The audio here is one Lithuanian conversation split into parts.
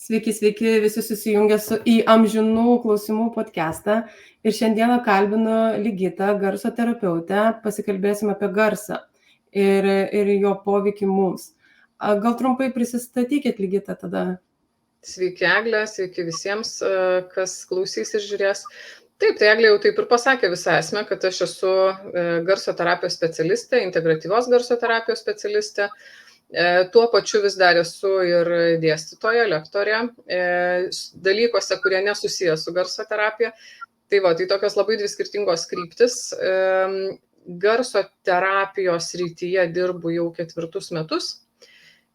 Sveiki, sveiki, visi susijungę į Amžinų klausimų podcastą. Ir šiandieną kalbinu Ligitą, garso terapeutę, pasikalbėsim apie garsą ir jo poveikį mums. Gal trumpai prisistatykit, Ligita, tada. Sveiki, Eglė, sveiki visiems, kas klausys ir žiūrės. Taip, tai Eglė jau taip ir pasakė visą esmę, kad aš esu garso terapijos specialistė, integratyvios garso terapijos specialistė. Tuo pačiu vis dar esu ir dėstytoja, lektorė, dalykuose, kurie nesusiję su garso terapija. Tai tokios labai dvi skirtingos kryptis. Garso terapijos srityje dirbu jau 4 metus.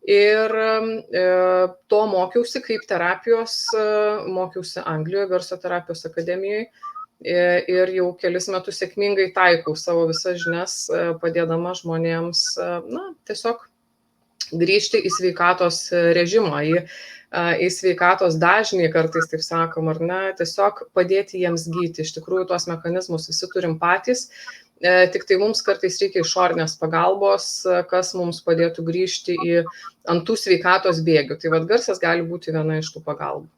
Ir to mokiausi kaip terapijos, mokiausi Anglijoje garso terapijos akademijoje ir jau kelis metus sėkmingai taikau savo visas žinias, padėdama žmonėms, tiesiog grįžti į sveikatos režimą, į sveikatos dažnį, kartais taip sakom, ar ne, tiesiog padėti jiems gyti. Iš tikrųjų, tuos mechanizmus visi turim patys. Tik tai mums kartais reikia išorinės pagalbos, kas mums padėtų grįžti ant tų sveikatos bėgių. Tai garsas gali būti viena iš tų pagalbų.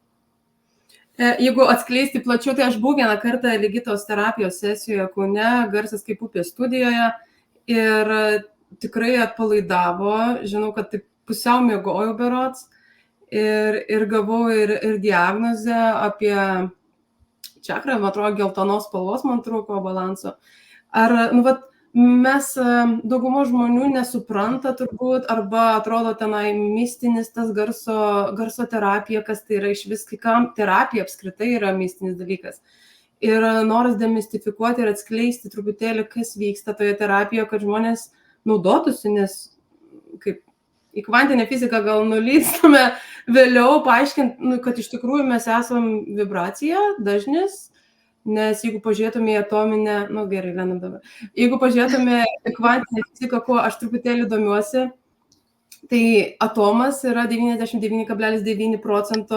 Jeigu atskleisti plačiau, tai aš buvau vieną kartą Ligitos terapijos sesijoje Kaune, garsas kaip upė studijoje ir tikrai atpalaidavo. Žinau, kad taip pusiau miegojau berods ir gavau ir diagnozę apie čakrą, man atrodo, geltonos spalvos man trūko balanso. Ar, mes daugumo žmonių nesupranta turbūt, arba atrodo tenai mistinis tas garso terapija, kas tai yra iš vis, kam terapija apskritai yra mistinis dalykas. Ir noras demistifikuoti ir atskleisti truputėlį, kas vyksta toje terapijoje, kad žmonės naudotųsi, nes kaip į kvantinę fiziką gal nulystame vėliau, paaiškint, kad iš tikrųjų mes esam vibracija, dažnis. Nes jeigu pažiūrėtume į atominę, gerai, Lena dabar, jeigu pažiūrėtume į kvantinę fiziką, kuo aš truputėlį domiuosi, tai atomas yra 99,9%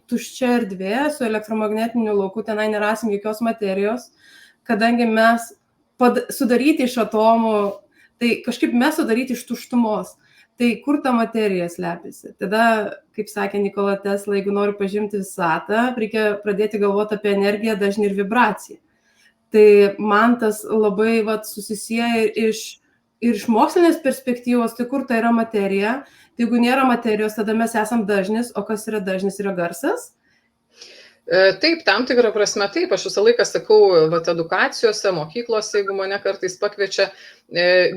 tuščia erdvė su elektromagnetiniu lauku, tenai nerasim jokios materijos, kadangi mes sudaryti iš atomų, tai kažkaip mes sudaryti iš tuštumos. Tai kur ta materija slepiasi? Tada, kaip sakė Nikola Tesla, jeigu nori pažinti visatą, reikia pradėti galvoti apie energiją, dažnį ir vibraciją. Tai man tas labai susisieja ir iš mokslinės perspektyvos, tai kur tai yra materija. Tai jeigu nėra materijos, tada mes esam dažnis, o kas yra dažnis, yra garsas. Taip, tam tikrą prasme taip, aš visą laiką sakau, edukacijose, mokyklose, jeigu mane kartais pakviečia,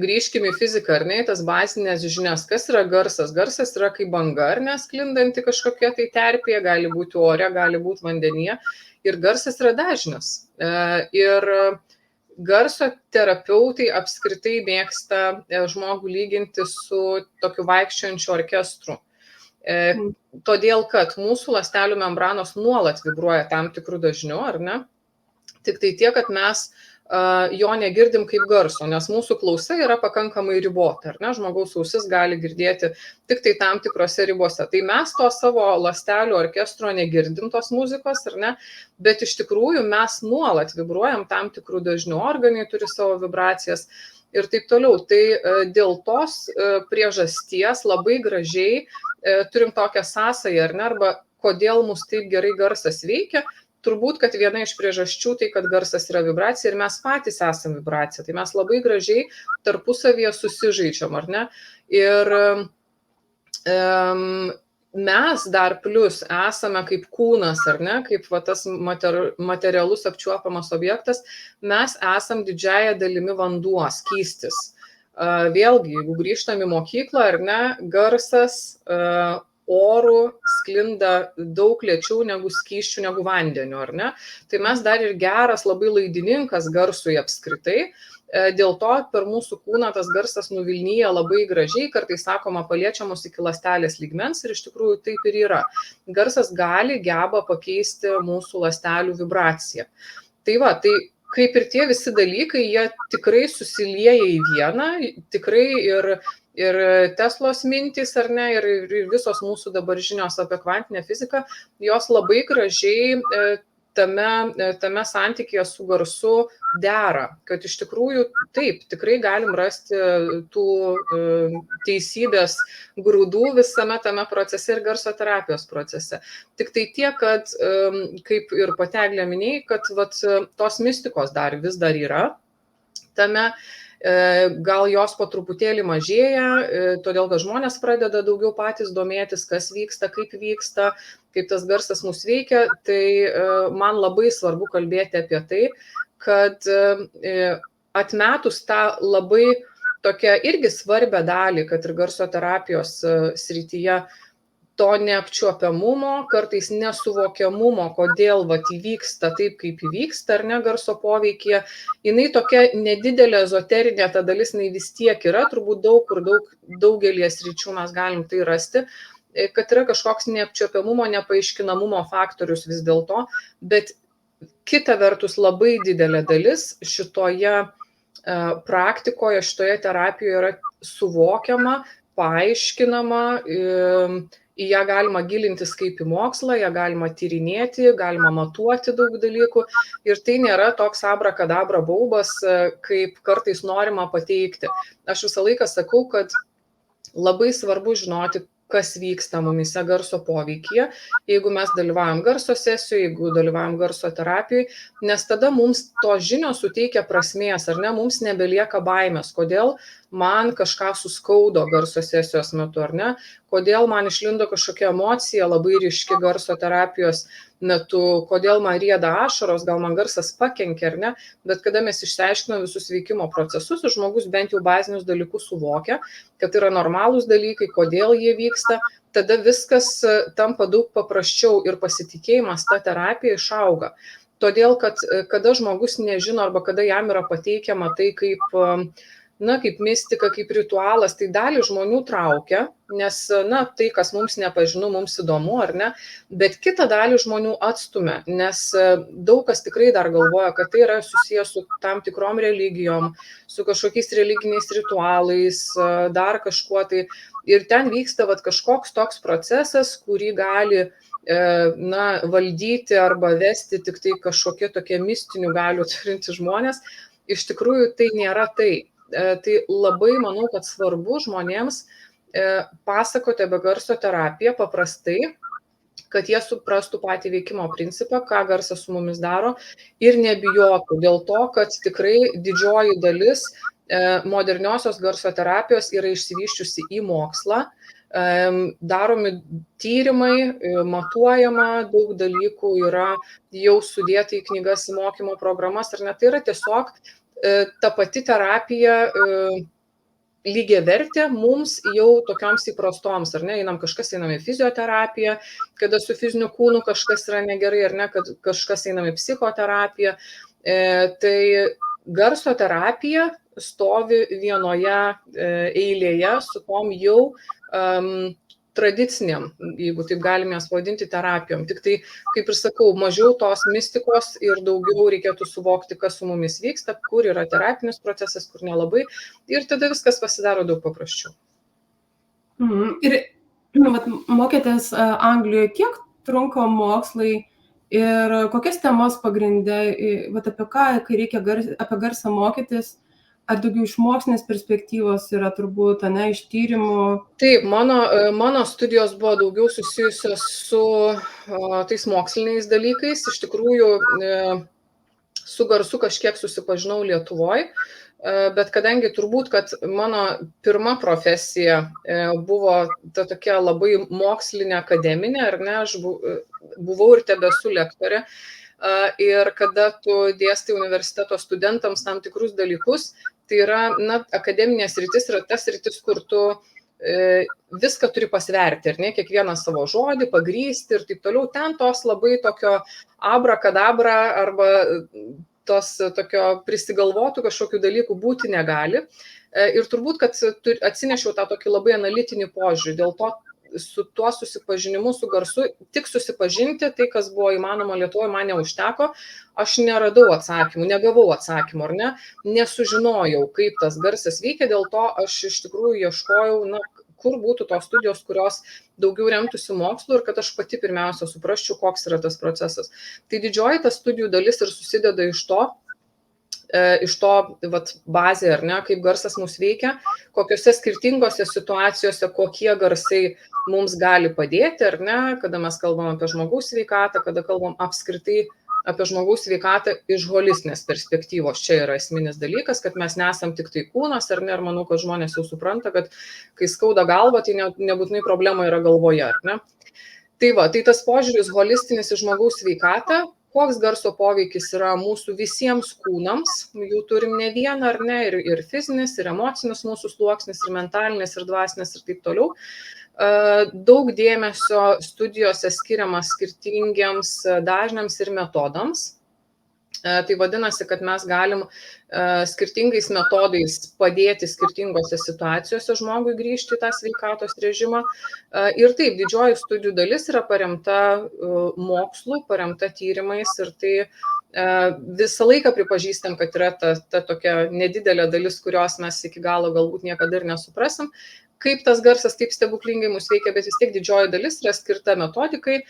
grįžkime į fiziką, ar ne, tas bazinės žinias, kas yra garsas. Garsas yra kaip banga, ar ne, sklindanti kažkokia tai terpėje, gali būti ore, gali būti vandenyje, ir garsas yra dažnis. Ir garso terapeutai apskritai mėgsta žmogų lyginti su tokiu vaikščiojančiu orkestru. Todėl, kad mūsų ląstelių membranos nuolat vibruoja tam tikrų dažnių, ar ne? Tik tai tiek, kad mes jo negirdim kaip garso, nes mūsų klausa yra pakankamai ribota, ar ne? Žmogaus ausis gali girdėti tik tai tam tikrose ribose. Tai mes to savo ląstelių orkestro negirdim, tos muzikos, ar ne? Bet iš tikrųjų mes nuolat vibruojam tam tikrų dažnių, organai turi savo vibracijas ir taip toliau. Tai dėl tos priežasties labai gražiai turim tokią sąsają, ar ne, arba kodėl mus taip gerai garsas veikia, turbūt, kad viena iš priežasčių tai, kad garsas yra vibracija ir mes patys esam vibracija, tai mes labai gražiai tarpusavyje susižaidžiam, ar ne, ir mes dar plus esame kaip kūnas, ar ne, kaip tas materialus apčiuopiamas objektas, mes esam didžiąja dalimi vanduo, skystis. Vėlgi, jeigu grįžtam į mokyklą, ar ne, garsas orų sklinda daug lėčiau negu skysčių, negu vandeniu, ar ne? Tai mes dar ir geras labai laidininkas garsui apskritai, dėl to per mūsų kūną tas garsas nuvilnyja labai gražiai, kartais sakoma paliečiamos iki ląstelės lygmens ir iš tikrųjų taip ir yra. Garsas geba pakeisti mūsų ląstelių vibraciją. Tai kaip ir tie visi dalykai, jie tikrai susilieja į vieną, tikrai ir Teslos mintys, ar ne, ir visos mūsų dabar žinios apie kvantinę fiziką, jos labai gražiai tame santykėje su garsu dera, kad iš tikrųjų taip, tikrai galim rasti tų teisybės grūdų visame tame procese ir garso terapijos procese. Tik tai tiek, kad, kaip ir pati Eglė minėjai, kad tos mistikos vis dar yra tame, gal jos po truputėlį mažėja, todėl kad žmonės pradeda daugiau patys domėtis, kas vyksta, kaip tas garsas mus veikia, tai man labai svarbu kalbėti apie tai, kad atmetus tą labai tokią irgi svarbią dalį, kad ir garso terapijos srityje, to neapčiuopiamumo, kartais nesuvokiamumo, kodėl įvyksta taip, kaip įvyksta, ar ne garso poveikyje, jinai tokia nedidelė ezoterinė, ta dalis jinai vis tiek yra, turbūt daugelį sričių mes galim tai rasti, kad yra kažkoks neapčiuopiamumo, nepaaiškinamumo faktorius vis dėlto, bet kita vertus labai didelė dalis šitoje praktikoje, šitoje terapijoje yra suvokiama, paaiškinama, į ją galima gilintis kaip į mokslą, ją galima tyrinėti, galima matuoti daug dalykų ir tai nėra toks abrakadabra baubas, kaip kartais norima pateikti. Aš visą laiką sakau, kad labai svarbu žinoti, kas vyksta mumise garso poveikyje, jeigu mes dalyvaujam garso sesijoje, jeigu dalyvaujam garso terapijoje, nes tada mums to žinios suteikia prasmės, ar ne, mums nebelieka baimės, kodėl man kažką suskaudo garso sesijos metu, ar ne, kodėl man išlindo kažkokia emocija labai ryški garso terapijos metu, kodėl man rieda ašaros, gal man garsas pakenkia, ar ne, bet kada mes išsiaiškiname visus veikimo procesus, žmogus bent jau bazinius dalykus suvokia, kad yra normalūs dalykai, kodėl jie vyksta, tada viskas tampa daug paprasčiau ir pasitikėjimas ta terapija išauga. Todėl, kad kada žmogus nežino arba kada jam yra pateikiama tai kaip mistika, kaip ritualas, tai dalį žmonių traukia, nes, tai, kas mums nepažinu, mums įdomu, ar ne, bet kitą dalį žmonių atstumia, nes daug kas tikrai dar galvoja, kad tai yra susijęs su tam tikrom religijom, su kažkokiais religiniais ritualais, dar kažkuo tai, ir ten vyksta kažkoks toks procesas, kurį gali valdyti arba vesti tik tai kažkokie tokie mistinių galių turinti žmonės, iš tikrųjų tai nėra tai. Tai labai manau, kad svarbu žmonėms pasakoti apie garso terapiją paprastai, kad jie suprastų patį veikimo principą, ką garsas su mumis daro ir nebijotų dėl to, kad tikrai didžioji dalis moderniosios garso terapijos yra išsivysčiusi į mokslą, daromi tyrimai, matuojama, daug dalykų yra jau sudėta į knygas, į mokymo programas, ar ne, tai yra tiesiog ta pati terapija lygiavertė mums jau tokioms įprastoms, ar ne, kažkas einam į fizioterapiją, kada su fiziniu kūnu kažkas yra negerai, ar ne, kad kažkas einam į psichoterapiją, tai garso terapija stovi vienoje eilėje su tom jau tradiciniam, jeigu taip galime jas pavadinti, terapijom. Tik tai, kaip ir sakau, mažiau tos mistikos ir daugiau reikėtų suvokti, kas su mumis vyksta, kur yra terapinis procesas, kur nelabai, ir tada viskas pasidaro daug paprasčiau. Ir mokėtės Anglijoje, kiek trunka mokslai ir kokias temas pagrindė, apie ką, kai reikia apie garsą mokytis, ar daugiau iš mokslinės perspektyvos yra turbūt, iš tyrimų? Taip, mano studijos buvo daugiau susijusios su tais moksliniais dalykais. Iš tikrųjų, su garsu kažkiek susipažinau Lietuvoje, bet kadangi turbūt, kad mano pirma profesija buvo ta tokia labai mokslinė, akademinė, ar ne, aš buvau ir tebesu lektorė. Ir kada tu dėstai universiteto studentams tam tikrus dalykus, tai yra, akademinė sritis yra tas sritis, kur tu viską turi pasverti, ar ne, kiekvieną savo žodį, pagrysti ir taip toliau. Ten tos labai tokio abrakadabra arba tos tokio prisigalvotų kažkokių dalykų būti negali. Ir turbūt, kad atsinešiau tą tokį labai analitinį požiūrį, dėl to su tuo susipažinimu, su garsu, tik susipažinti, tai, kas buvo įmanoma Lietuvoje, man neužteko, aš neradau atsakymų, negavau atsakymų, ar ne, nesužinojau, kaip tas garsas veikia, dėl to aš iš tikrųjų ieškojau, kur būtų tos studijos, kurios daugiau remtųsi mokslu ir kad aš pati pirmiausia suprasčiau, koks yra tas procesas. Tai didžioji ta studijų dalis ir susideda iš to vat, bazė, ar ne, kaip garsas mus veikia, kokiose skirtingose situacijose, kokie garsai mums gali padėti, ar ne, kada mes kalbam apie žmogaus sveikatą, kada kalbam apskritai apie žmogaus sveikatą iš holistinės perspektyvos. Čia yra esminis dalykas, kad mes nesam tik tai kūnas, ar ne, ir manau, kad žmonės jau supranta, kad kai skauda galva, tai nebūtinai problema yra galvoje, ar ne. Tai va, tai tas požiūris holistinis į žmogaus sveikatą, koks garso poveikis yra mūsų visiems kūnams, jų turim ne vieną ar ne, ir fizinis, ir emocinis mūsų sluoksnis, ir mentalinis, ir dvasinis, ir taip toliau. Daug dėmesio studijose skiriamas skirtingiems dažniams ir metodams. Tai vadinasi, kad mes galim skirtingais metodais padėti skirtingose situacijose žmogui grįžti į tą sveikatos režimą. Ir taip, didžioji studijų dalis yra paremta mokslu, paremta tyrimais ir tai visą laiką pripažįstam, kad yra ta tokia nedidelė dalis, kurios mes iki galo galbūt niekada ir nesuprasim, kaip tas garsas taip stebuklingai mus veikia, bet vis tiek didžioji dalis yra skirta metodikai,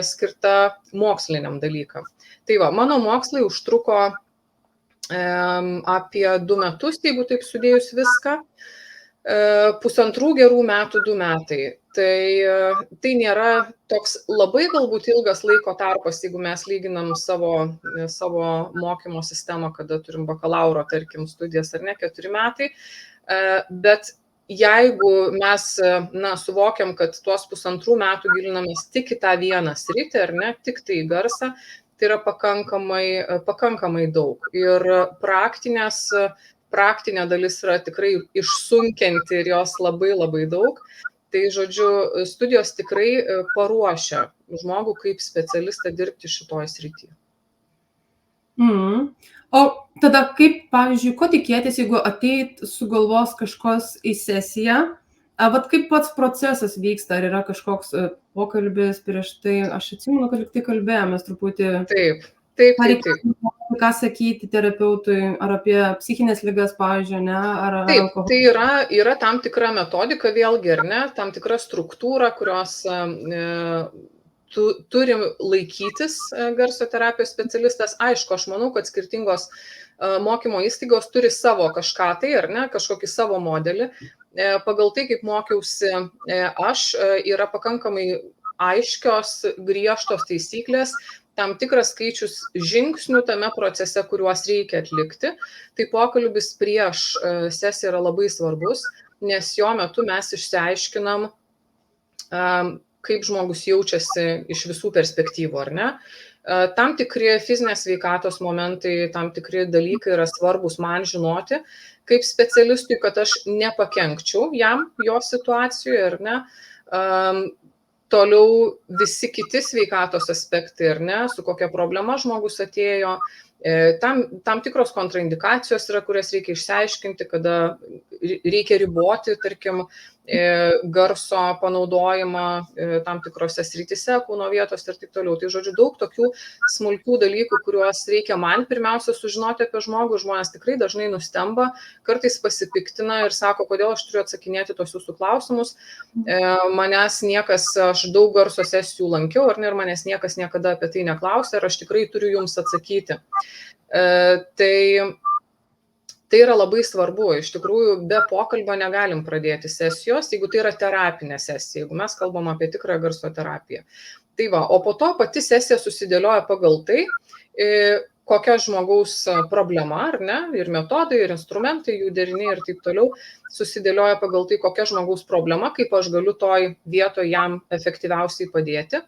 skirta moksliniam dalykam. Tai va, mano mokslai užtruko apie 2 metus, jeigu taip sudėjus viską, 1,5 gerų metų, 2 metai. Tai nėra toks labai galbūt ilgas laiko tarpas, jeigu mes lyginam savo mokymo sistemą, kada turim bakalauro, tarkim, studijas ar ne, 4 metai, bet jeigu mes suvokiam, kad tuos 1,5 metų gilinamės tik į tą vieną sritį, ar ne, tik tai į garsą, tai yra pakankamai daug. Ir praktinė dalis yra tikrai išsunkianti ir jos labai labai daug. Tai, žodžiu, studijos tikrai paruošia žmogų kaip specialistą dirbti šitoj srityje. O tada kaip, pavyzdžiui, ko tikėtis, jeigu ateit sugalvos kažkos į sesiją, vat kaip pats procesas vyksta, ar yra kažkoks pokalbis prieš tai, aš atsimenu, kad tai kalbėjomės truputį. Taip. Ką sakyti terapeutui, ar apie psichinės ligas, pavyzdžiui, ne, ar alkoholį? Tai yra tam tikra metodika, vėlgi, ar ne, tam tikra struktūra, kurios turim laikytis garso terapijos specialistas. Aišku, aš manau, kad skirtingos mokymo įstaigos turi savo kažką tai, ar ne, kažkokį savo modelį. Pagal tai, kaip mokiausi aš, yra pakankamai aiškios, griežtos taisyklės, tam tikras skaičius žingsnių tame procese, kuriuos reikia atlikti. Tai pokalbis prieš sesiją yra labai svarbus, nes jo metu mes išsiaiškinam, kaip žmogus jaučiasi iš visų perspektyvų, ar ne. Tam tikri fizinės sveikatos momentai, tam tikri dalykai yra svarbus man žinoti, kaip specialistui, kad aš nepakenkčiau jam, jo situacijoje, ar ne. Toliau visi kiti sveikatos aspektai, ar ne, su kokia problema žmogus atėjo, tam tikros kontraindikacijos yra, kurias reikia išsiaiškinti, kada reikia riboti, tarkim, garso panaudojimą tam tikrose srityse, kūno vietos ir taip toliau. Tai, žodžiu, daug tokių smulkių dalykų, kuriuos reikia man pirmiausia sužinoti apie žmogų. Žmonės tikrai dažnai nustemba, kartais pasipiktina ir sako, kodėl aš turiu atsakinėti tos jūsų klausimus. Manęs niekas, aš daug garso sesijų lankiau, ar ne, ir manęs niekas niekada apie tai neklausė, ir aš tikrai turiu jums atsakyti. Tai yra labai svarbu, iš tikrųjų be pokalbio negalim pradėti sesijos, jeigu tai yra terapinė sesija, jeigu mes kalbam apie tikrą garso terapiją. Tai va, o po to pati sesija susidėlioja pagal tai, kokia žmogaus problema, ar ne, ir metodai, ir instrumentai, jų deriniai ir taip toliau, susidėlioja pagal tai, kokia žmogaus problema, kaip aš galiu toj vietoje jam efektyviausiai padėti.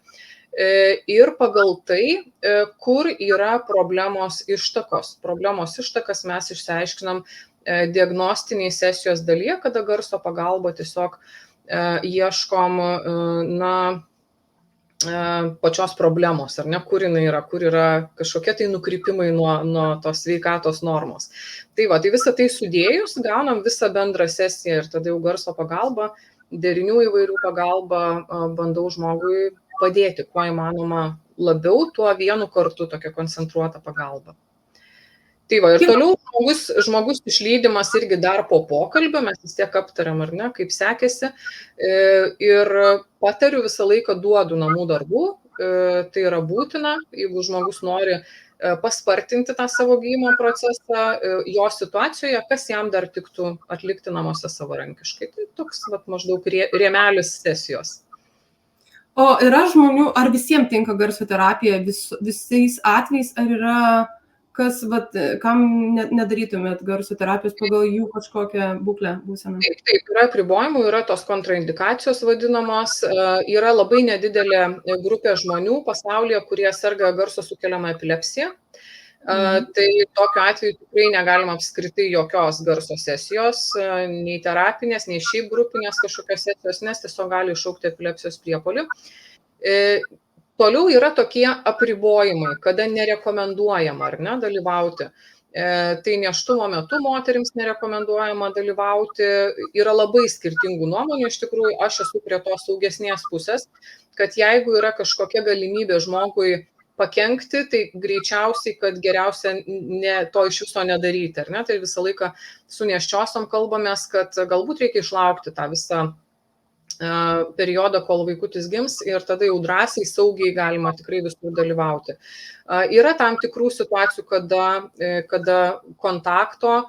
Ir pagal tai, kur yra problemos ištakos. Problemos ištakas mes išsiaiškinam diagnostiniai sesijos dalyje, kada garso pagalba tiesiog ieškom pačios problemos, ar ne, kur jinai yra, kur yra kažkokie tai nukrypimai nuo tos sveikatos normos. Tai va, tai visą tai sudėjus, gaunam visą bendrą sesiją ir tada jau garso pagalba, derinių įvairių pagalba bandau žmogui padėti, kuo įmanoma labiau, tuo vienu kartu tokia koncentruota pagalba. Tai va, ir toliau žmogus išlydimas irgi dar po pokalbio, mes vis tiek aptariam, ar ne, kaip sekėsi. Ir patariu visą laiką duodu namų darbų, tai yra būtina, jeigu žmogus nori paspartinti tą savo gijimo procesą, jo situacijoje, kas jam dar tiktų atlikti namuose savarankiškai. Tai toks maždaug rėmelis sesijos. O yra žmonių, ar visiems tinka garso terapija visais atvejais, ar yra kas, kam nedarytumėt garso terapijos pagal jų kažkokią būklę, būseną? Taip, yra apribojimų, yra tos kontraindikacijos vadinamos, yra labai nedidelė grupė žmonių pasaulyje, kurie serga garso sukeliamą epilepsiją. Tai tokiu atveju tikrai negalima apskritai jokios garso sesijos, nei terapinės, nei šiaip grupinės kažkokios sesijos, nes tiesiog gali iššaukti epilepsijos priepuolį. Toliau yra tokie apribojimai, kada nerekomenduojama, ar ne, dalyvauti. Tai nėštumo metu moterims nerekomenduojama dalyvauti. Yra labai skirtingų nuomonių, iš tikrųjų, aš esu prie tos saugesnės pusės, kad jeigu yra kažkokia galimybė žmogui pakenkti, tai greičiausiai, kad geriausia to iš viso nedaryti, ar ne? Tai visą laiką su nėščiosiom kalbamės, kad galbūt reikia išlaukti tą visą periodą, kol vaikutis gims, ir tada jau drąsiai, saugiai galima tikrai visur dalyvauti. Yra tam tikrų situacijų, kada kontakto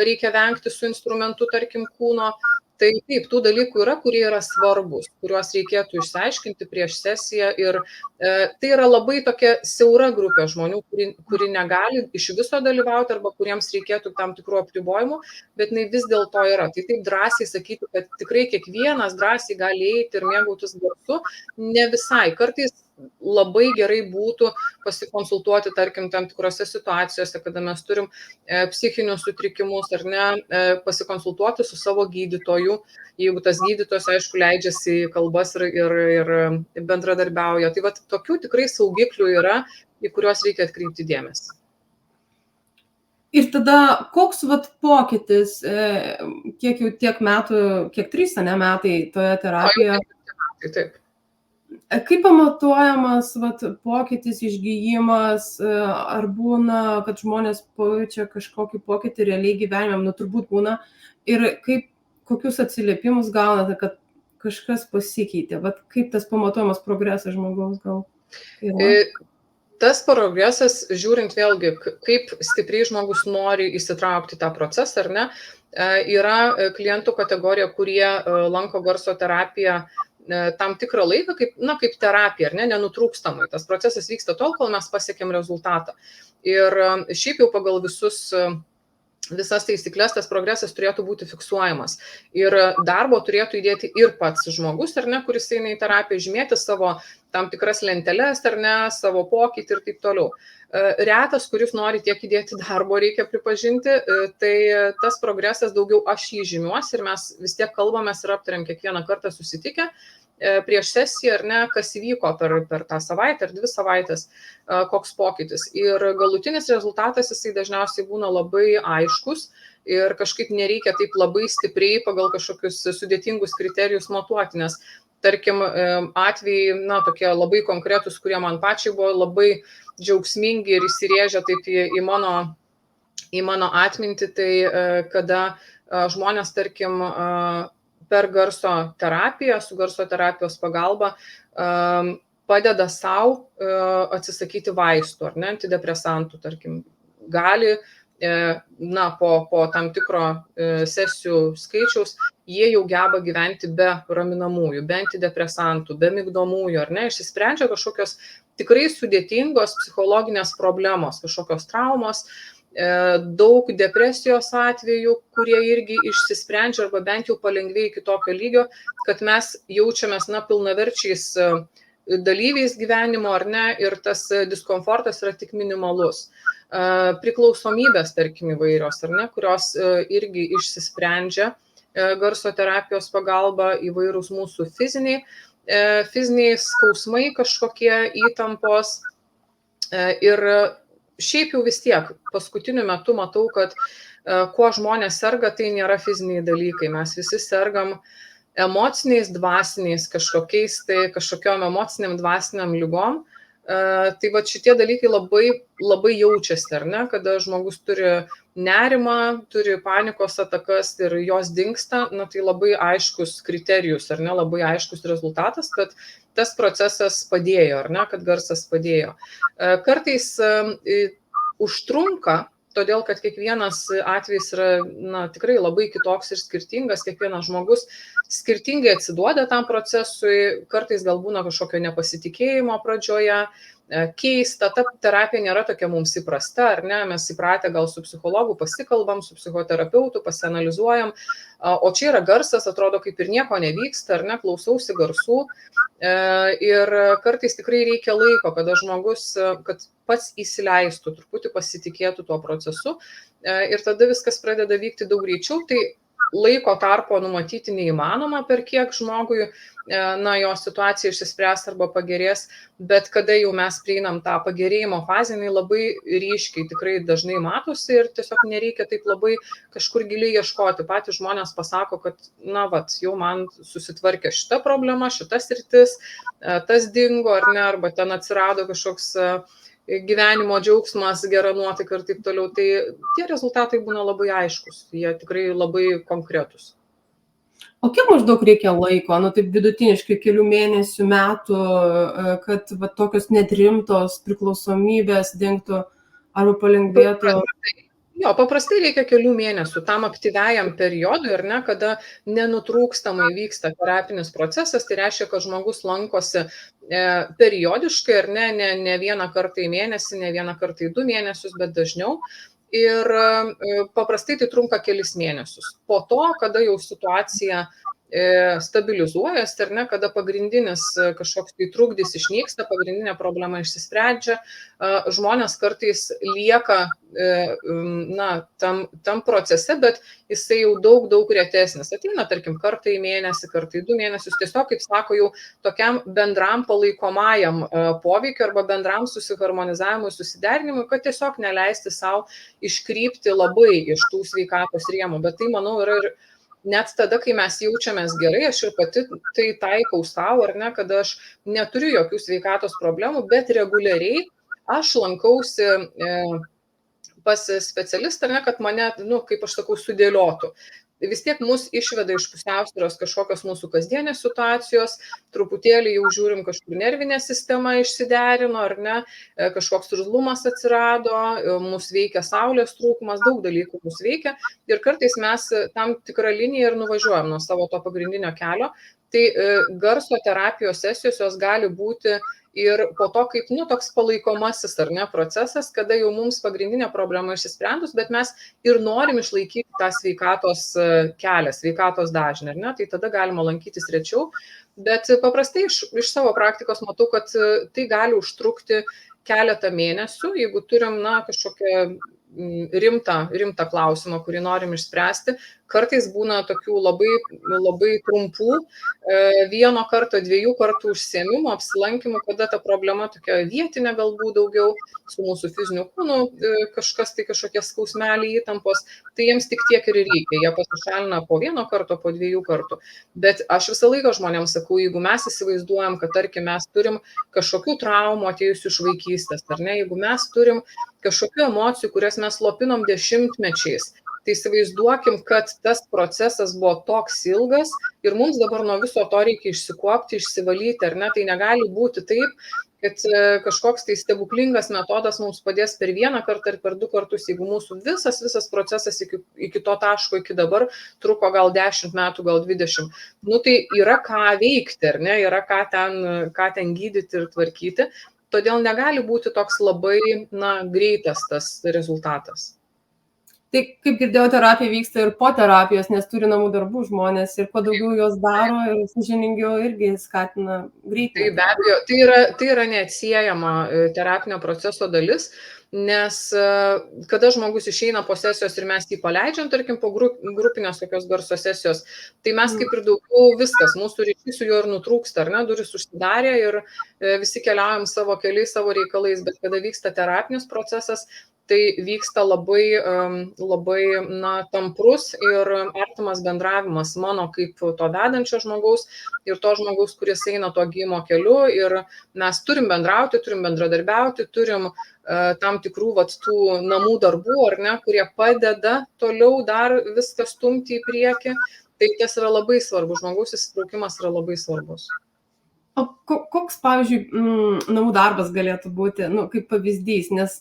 reikia vengti su instrumentu, tarkim, kūno. Tai taip, tų dalykų yra, kurie yra svarbus, kuriuos reikėtų išsiaiškinti prieš sesiją, ir tai yra labai tokia siaura grupė žmonių, kuri negali iš viso dalyvauti arba kuriems reikėtų tam tikrų apribojimų, bet jinai vis dėlto yra. Tai taip drąsiai sakyti, kad tikrai kiekvienas drąsiai gali eiti ir mėgautis garsu, ne visai. Kartais labai gerai būtų pasikonsultuoti, tarkim, tam tikrose situacijose, kada mes turim psichinius sutrikimus, ar ne, pasikonsultuoti su savo gydytoju, jeigu tas gydytojas, aišku, leidžiasi į kalbas ir bendradarbiauja. Tai tokių tikrai saugiklių yra, į kuriuos reikia atkreipti dėmesį. Ir tada koks pokytis, tiek metų, kiek 3 metai toje terapijoje? Taip. Kaip pamatuojamas pokytis, išgijimas, ar būna, kad žmonės pajaučia kažkokį pokytį realiai gyvenime, turbūt būna, ir kokius atsiliepimus gaunate, kad kažkas pasikeitė, kaip tas pamatuojamas progresas žmogaus gal yra? Tas progresas, žiūrint vėlgi, kaip stipriai žmogus nori įsitraukti tą procesą, ar ne, yra klientų kategorija, kurie lanko garso terapiją tam tikrą laiką, kaip terapija, ar ne, nenutrūkstamai. Tas procesas vyksta tol, kol mes pasiekėm rezultatą. Ir šiaip jau pagal visas taisyklės tas progresas turėtų būti fiksuojamas. Ir darbo turėtų įdėti ir pats žmogus, ar ne, kuris eina į terapiją, žymėti savo tam tikras lenteles, ar ne, savo pokytį ir taip toliau. Retas, kuris nori tiek įdėti darbo, reikia pripažinti, tai tas progresas daugiau aš jį žymiuosi, ir mes vis tiek kalbamės ir aptariam kiekvieną kartą susitikę prieš sesiją, ar ne, kas įvyko per tą savaitę ar 2 savaitės, koks pokytis. Ir galutinis rezultatas, jisai dažniausiai būna labai aiškus ir kažkaip nereikia taip labai stipriai pagal kažkokius sudėtingus kriterijus matuoti, nes tarkim atvejai, tokie labai konkretus, kurie man pačiai buvo labai džiaugsmingi ir įsirėžę taip į mano atmintį, tai kada žmonės, tarkim, per garso terapiją, su garso terapijos pagalba padeda savo atsisakyti vaistų, ar ne, antidepresantų, tarkim, gali, po tam tikro sesijų skaičiaus, jie jau geba gyventi be raminamųjų, be antidepresantų, be migdomųjų, ar ne, išsisprendžia kažkokios tikrai sudėtingos psichologinės problemos, kažkokios traumos, daug depresijos atvejų, kurie irgi išsisprendžia arba bent jau palengvėja iki tokio lygio, kad mes jaučiamės pilnaverčiais dalyviais gyvenimo, ar ne, ir tas diskomfortas yra tik minimalus. Priklausomybės, tarkim, įvairios, ar ne, kurios irgi išsisprendžia garso terapijos pagalba, įvairūs mūsų fiziniai skausmai, kažkokie įtampos. Ir šiaip jau vis tiek paskutiniu metu matau, kad kuo žmonės serga, tai nėra fiziniai dalykai. Mes visi sergam emociniais, dvasiniais kažkokiom emociniam, dvasiniam lygom. Tai va šitie dalykai labai jaučiasi, ar ne, kada žmogus turi nerimą, turi panikos atakas ir jos dingsta, na tai labai aiškus kriterijus, ar ne, labai aiškus rezultatas, kad tas procesas padėjo, ar ne, kad garsas padėjo. Kartais užtrunka, todėl kad kiekvienas atvejis yra tikrai labai kitoks ir skirtingas, kiekvienas žmogus skirtingai atsiduoda tam procesui, kartais gal būna kažkokio nepasitikėjimo pradžioje, keista, ta terapija nėra tokia mums įprasta, ar ne, mes įpratę gal su psichologu pasikalbam, su psichoterapeutu pasianalizuojam, o čia yra garsas, atrodo kaip ir nieko nevyksta, ar ne, klausausi garsų ir kartais tikrai reikia laiko, kada žmogus, kad pats įsileistų, truputį pasitikėtų tuo procesu ir tada viskas pradeda vykti daug greičiau, tai laiko tarpo numatyti neįmanoma, per kiek žmogui jo situacija išsispręs arba pagerės, bet kada jau mes prieinam tą pagerėjimo fazę, jinai labai ryškiai tikrai dažnai matosi ir tiesiog nereikia taip labai kažkur giliai ieškoti. Patys žmonės pasako, kad jau man susitvarkė šita problema, šita sritis, tas dingo ar ne, arba ten atsirado kažkoks gyvenimo džiaugsmas, gera nuotaika ir taip toliau, tai tie rezultatai būna labai aiškus, jie tikrai labai konkretus. O kiek maždaug reikia laiko, taip vidutiniškai kelių mėnesių, metų, kad tokios net rimtos priklausomybės dingtų arba palengvėtų? Paprastai reikia kelių mėnesių tam aktyviajam periodui, ar ne, kada nenutrūkstamai vyksta terapinis procesas, tai reiškia, kad žmogus lankosi periodiškai, ar ne vieną kartą į mėnesį, ne vieną kartą į 2 mėnesius, bet dažniau. Ir paprastai tai trunka kelis mėnesius. Po to, kada jau situacija stabilizuojasi, ar ne, kada pagrindinis kažkoks tai trukdys išnyksta, pagrindinė problema išsisprendžia, žmonės kartais lieka tam procese, bet jisai jau daug retesnis. Ateina, tarkim, kartą į mėnesį, kartą į 2 mėnesius, tiesiog, kaip sako, jau tokiam bendram palaikomajam poveikiu arba bendram susiharmonizavimui, susiderinimui, kad tiesiog neleisti savo iškrypti labai iš tų sveikatos rėmų. Bet tai, manau, yra ir net tada, kai mes jaučiamės gerai, aš ir pati tai taikau savo, ar ne, kad aš neturiu jokių sveikatos problemų, bet reguliariai aš lankausi pas specialistą, ar ne, kad mane, kaip aš sakau, sudėliotų. Vis tiek mus išveda iš pusiausvyros kažkokios mūsų kasdienės situacijos, truputėlį jau žiūrim, kažkur nervinė sistema išsiderino, ar ne, kažkoks irzlumas atsirado, mus veikia saulės trūkumas, daug dalykų mus veikia ir kartais mes tam tikrą liniją ir nuvažiuojam nuo savo to pagrindinio kelio. Tai garso terapijos sesijos jos gali būti ir po to kaip, toks palaikomasis, ar ne, procesas, kada jau mums pagrindinė problema išsisprendus, bet mes ir norim išlaikyti tą sveikatos kelią, sveikatos dažnį, ar ne, tai tada galima lankytis rečiau, bet paprastai iš savo praktikos matau, kad tai gali užtrukti keletą mėnesių, jeigu turim, kažkokią rimtą klausimą, kurį norim išspręsti. Kartais būna tokių labai trumpų, 1 karto, 2 kartų užsiėmimų, apsilankymų, kada ta problema tokia vietinė galbūt daugiau, su mūsų fiziniu kūnu, kažkokie skausmeliai, įtampos, tai jiems tik tiek ir reikia, jie pasišalina po 1 karto, po 2 kartų. Bet aš visą laiką žmonėms sakau, jeigu mes įsivaizduojam, kad tarkim mes turim kažkokių traumų atėjusių iš vaikystės, ar ne, jeigu mes turim kažkokių emocijų, kurias mes slopinom dešimtmečiais, tai įsivaizduokim, kad tas procesas buvo toks ilgas ir mums dabar nuo viso to reikia išsikuopti, išsivalyti, ar ne, tai negali būti taip, kad kažkoks tai stebuklingas metodas mums padės per 1 kartą ir per 2 kartus, jeigu mūsų visas procesas iki to taško, iki dabar truko gal 10 metų, gal 20. Tai yra ką veikti, ar ne, yra ką ten gydyti ir tvarkyti. Todėl negali būti toks labai, greitas tas rezultatas. Tai kaip girdėjau, terapija vyksta ir po terapijos, nes turi namų darbų žmonės ir kuo daugiau jos daro ir sąžiningiau irgi skatina greitai. Tai be abejo, tai yra neatsiejama terapinio proceso dalis, nes kada žmogus išeina po sesijos ir mes jį paleidžiam, tarkim, po grupinės tokios garso sesijos, tai mes kaip ir daugiau viskas, mūsų ryšys su juo ir nutrūksta, ar ne, durys užsidarė ir visi keliaujam savo keliais, savo reikalais, bet kada vyksta terapinis procesas, tai vyksta labai tamprus ir artimas bendravimas mano kaip to vedančio žmogaus ir to žmogaus, kuris eina to gijimo keliu, ir mes turim bendrauti, turim bendradarbiauti, turim tam tikrų tų namų darbų, ar ne, kurie padeda toliau dar viską stumti į priekį. Tai tas yra labai svarbu, žmogaus įsitraukimas yra labai svarbus. O koks, pavyzdžiui, namų darbas galėtų būti, kaip pavyzdys, nes,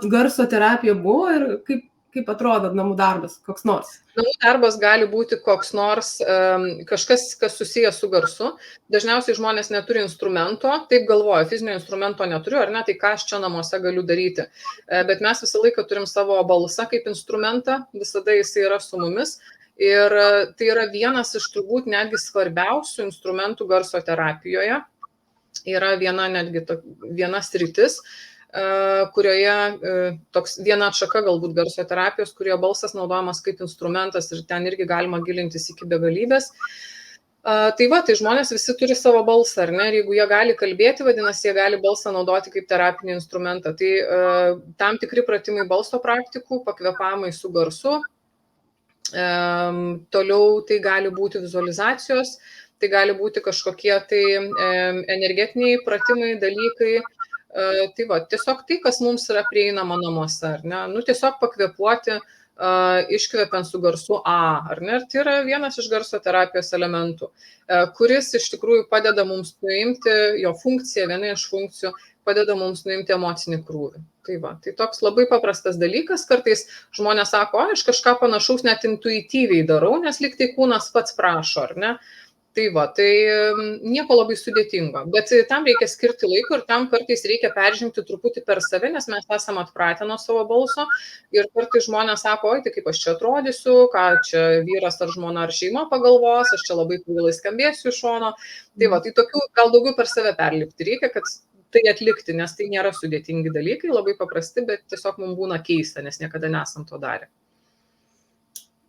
garso terapija buvo ir kaip atrodo namų darbas, koks nors? Namų darbas gali būti koks nors, kažkas, kas susijęs su garsu. Dažniausiai žmonės neturi instrumento, taip galvoja, fizinio instrumento neturiu, ar ne, tai ką aš čia namuose galiu daryti. Bet mes visą laiką turim savo balsą kaip instrumentą, visada jis yra su mumis. Ir tai yra vienas iš turbūt netgi svarbiausių instrumentų garso terapijoje. Yra viena sritis, kurioje viena atšaka galbūt garso terapijos, kurioje balsas naudojamas kaip instrumentas ir ten irgi galima gilintis iki begalybės. Tai žmonės visi turi savo balsą, ar ne? Ir jeigu jie gali kalbėti, vadinasi, jie gali balsą naudoti kaip terapinį instrumentą. Tai tam tikri pratimai balso praktikų, pakvėpavimai su garsu. Toliau tai gali būti vizualizacijos, tai gali būti kažkokie tai energetiniai pratimai, dalykai. Tai tiesiog tai, kas mums yra prieinama namuose, ar ne? Tiesiog pakvėpuoti, iškvepiant su garsu A, ar ne? Ir tai yra vienas iš garso terapijos elementų, kuris iš tikrųjų padeda mums nuimti jo funkciją, viena iš funkcijų, padeda mums nuimti emocinį krūvį. Tai toks labai paprastas dalykas, kartais žmonės sako, aš kažką panašaus net intuityviai darau, nes lyg tai kūnas pats prašo, ar ne? Tai nieko labai sudėtingo, bet tam reikia skirti laiko ir tam kartais reikia peržengti truputį per save, nes mes esame atpratę nuo savo balso ir kartais žmonės sako, oi, tai kaip aš čia atrodysiu, ką čia vyras ar žmona ar šeima pagalvos, aš čia labai kvailai skambėsiu iš šono. Tai tokių gal daugiau per save perlipti reikia, kad tai atlikti, nes tai nėra sudėtingi dalykai, labai paprasti, bet tiesiog mums būna keista, nes niekada nesam to darę.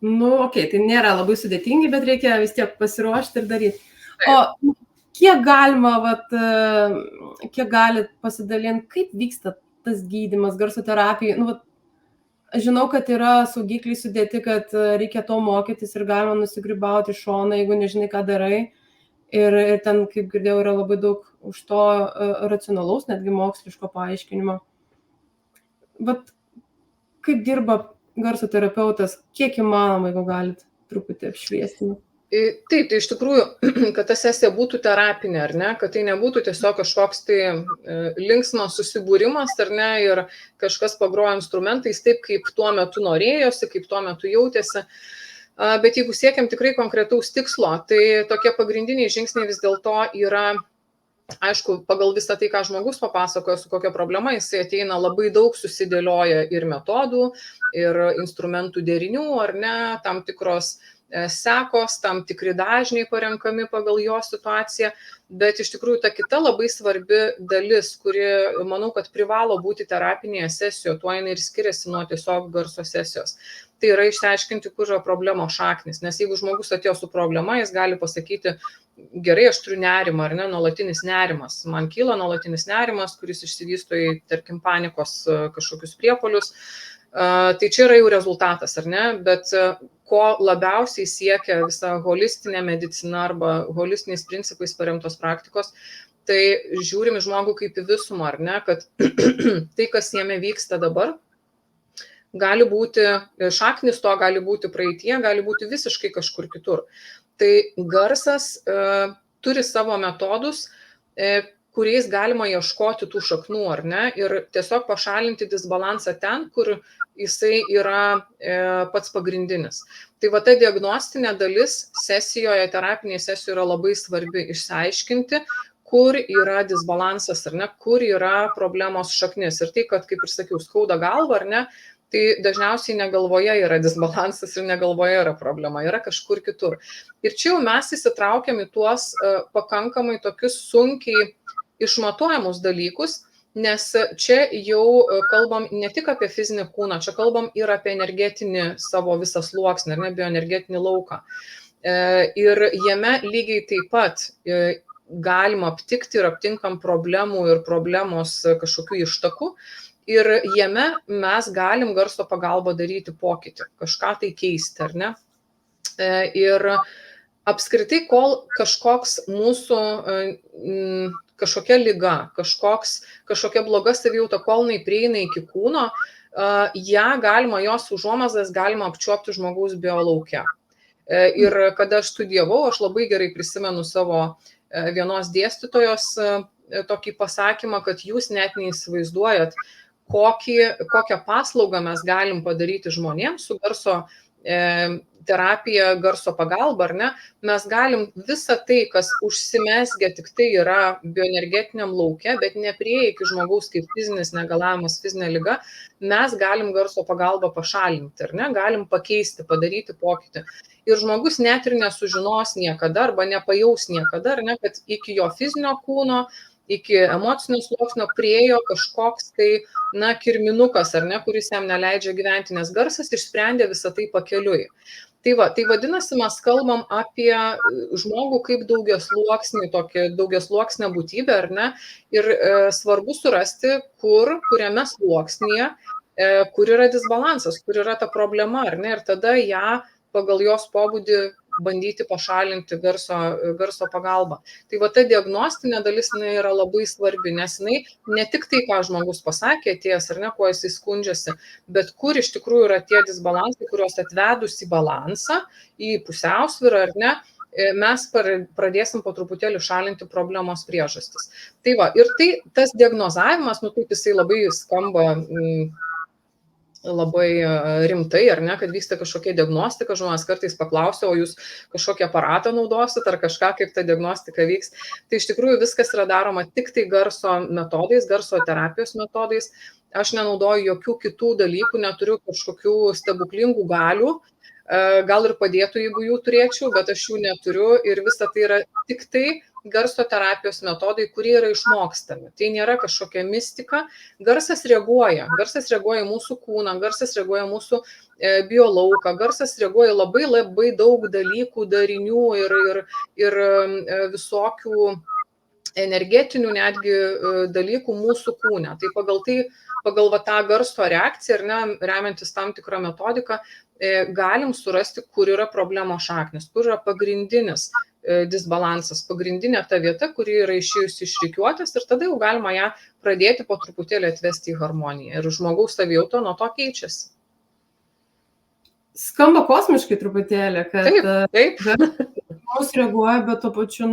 Tai nėra labai sudėtingi, bet reikia vis tiek pasiruošti ir daryti. O kiek galit pasidalinti, kaip vyksta tas gydymas garso terapijai? Žinau, kad yra saugikliai sudėti, kad reikia to mokytis ir galima nusigrybauti iš šono, jeigu nežinai, ką darai. Ir ten, kaip girdėjau, yra labai daug už to racionalaus, netgi moksliško paaiškinimo. Kaip dirba garso terapeutas, kiek įmanoma, jeigu galit truputį apšviesti? Taip, tai iš tikrųjų, kad ta sesija būtų terapinė, ar ne, kad tai nebūtų tiesiog kažkoks tai linksmas susibūrimas, ar ne, ir kažkas pagroja instrumentais taip, kaip tuo metu norėjosi, kaip tuo metu jautėsi. Bet jeigu siekiam tikrai konkretaus tikslo, tai tokie pagrindiniai žingsniai vis dėlto yra, aišku, pagal visą tai, ką žmogus papasakoja, su kokia problema, jisai ateina, labai daug susidėlioja ir metodų, ir instrumentų derinių, ar ne, tam tikros sekos, tam tikri dažniai parenkami pagal jo situaciją, bet iš tikrųjų ta kita labai svarbi dalis, kuri, manau, kad privalo būti terapinėje sesijoje, tuo jinai ir skiriasi nuo tiesiog garso sesijos. Tai yra išsiaiškinti, kur yra problemos šaknis, nes jeigu žmogus atėjo su problema, jis gali pasakyti, gerai, aš turiu nerimą, ar ne, nuolatinis nerimas, man kyla nuolatinis nerimas, kuris išsivysto į, tarkim, panikos kažkokius priepuolius. Tai čia yra jau rezultatas, ar ne, bet ko labiausiai siekia visa holistinė medicina arba holistiniais principais paremtos praktikos, tai žiūrim į žmogų kaip į visumą, ar ne, kad tai, kas jame vyksta dabar, gali būti šaknis to, gali būti praeitie, gali būti visiškai kažkur kitur. Tai garsas turi savo metodus, kuriais galima ieškoti tų šaknų, ar ne, ir tiesiog pašalinti disbalansą ten, kur jisai yra pats pagrindinis. Tai ta diagnostinė dalis sesijoje, terapinėje sesijoje yra labai svarbi išsiaiškinti, kur yra disbalansas, ar ne, kur yra problemos šaknis. Ir tai, kad, kaip ir sakiau, skauda galva, ar ne, tai dažniausiai ne galvoje yra disbalansas ir ne galvoje yra problema, yra kažkur kitur. Ir čia jau mes įsitraukiam į tuos pakankamai tokius sunkiai išmatuojamus dalykus, nes čia jau kalbam ne tik apie fizinį kūną, čia kalbam ir apie energetinį savo visą sluoksnį, ar ne, bioenergetinį lauką. Ir jame lygiai taip pat galima aptikti ir aptinkam problemų ir problemos kažkokių ištakų. ir jame mes galim garso pagalba daryti pokytį, kažką tai keisti, ar ne? Ir apskritai, kol kažkoks mūsų kažkokia liga, kažkokia bloga savijauta, kol jinai prieina iki kūno, ją galima, jos užuomazgas galima apčiuopti žmogaus biolauke. Ir kada aš studijavau, aš labai gerai prisimenu savo vienos dėstytojos tokį pasakymą, kad jūs net neįsivaizduojat, kokią paslaugą mes galim padaryti žmonėms su garso terapija, garso pagalba, ar ne, mes galim visą tai, kas užsimesgia, tik tai yra bioenergetiniam lauke, bet neprieia iki žmogaus kaip fizinis negalavimas, fizinė liga, mes galim garso pagalbą pašalinti, ar ne, galim pakeisti, padaryti pokytį. Ir žmogus net ir nesužinos niekada arba nepajaus niekada, ar ne, kad iki jo fizinio kūno, iki emocinio sluoksnio priejo kažkoks tai, kirminukas, ar ne, kuris jam neleidžia gyventi, nes garsas išsprendė visą tai pakeliui. Tai vadinasi, mes kalbam apie žmogų kaip daugiasluoksnę būtybę, ar ne, ir svarbu surasti, kuriame sluoksnyje, kur yra disbalansas, kur yra ta problema, ar ne, ir tada ją pagal jos pobūdį bandyti pašalinti garso pagalbą. Tai ta diagnostinė dalis yra labai svarbi, nes jinai ne tik tai, ką žmogus pasakė atėjęs, ar ne, kuo jisai skundžiasi, bet kur iš tikrųjų yra tie disbalansai, kurios atvedus į balansą, į pusiausvyrą, ar ne, mes pradėsim po truputėlį šalinti problemos priežastis. Tai ir tas diagnozavimas, taip jisai labai skamba labai rimtai, ar ne, kad vyksta kažkokia diagnostika, žmonės kartais paklausia, o jūs kažkokią aparatą naudosit, ar kažką, kaip ta diagnostika vyks. Tai iš tikrųjų viskas yra daroma tik tai garso metodais, garso terapijos metodais. Aš nenaudoju jokių kitų dalykų, neturiu kažkokių stebuklingų galių, gal ir padėtų, jeigu jų turėčiau, bet aš jų neturiu ir visa tai yra tik tai garso terapijos metodai, kurie yra išmokstami. Tai nėra kažkokia mistika. Garsas reaguoja į mūsų kūną, garsas reaguoja į mūsų biolauką, garsas reaguoja labai labai daug dalykų, darinių ir visokių energetinių netgi dalykų mūsų kūne. Tai pagal tą garso reakciją, ar ne, remiantis tam tikrą metodiką, galim surasti, kur yra problemos šaknis, kur yra pagrindinis disbalansas, pagrindinė ta vieta, kuri yra išėjusi iš rikiuotės ir tada jau galima ją pradėti po truputėlį atvesti į harmoniją ir žmogaus savijauta nuo to keičiasi. Skamba kosmiškai truputėlį, kad taip. žmogus reaguoja, bet tuo pačiu,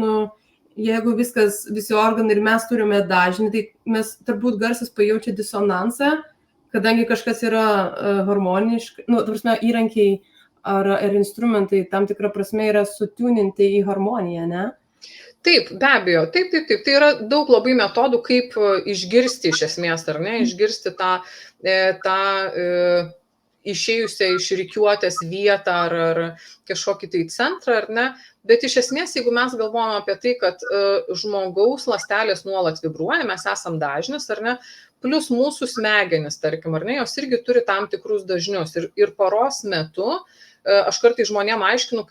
jeigu visi organai ir mes turime dažnį, tai mes turbūt garsas pajaučia disonansą, kadangi kažkas yra harmoniškai, įrankiai ar instrumentai tam tikrą prasme yra sutiuninti į harmoniją, ne? Taip, be abejo, taip. Tai yra daug labai metodų, kaip išgirsti iš esmės, ar ne, išgirsti tą išėjusią iš rikiuotės vietą ar kažkokį tai centrą, ar ne. Bet iš esmės, jeigu mes galvojame apie tai, kad žmogaus ląstelės nuolat vibruoja, mes esam dažnis, ar ne, plus mūsų smegenis, tarkim, ar ne, jos irgi turi tam tikrus dažnius. Ir paros metu aš kartais žmonėm aiškinu,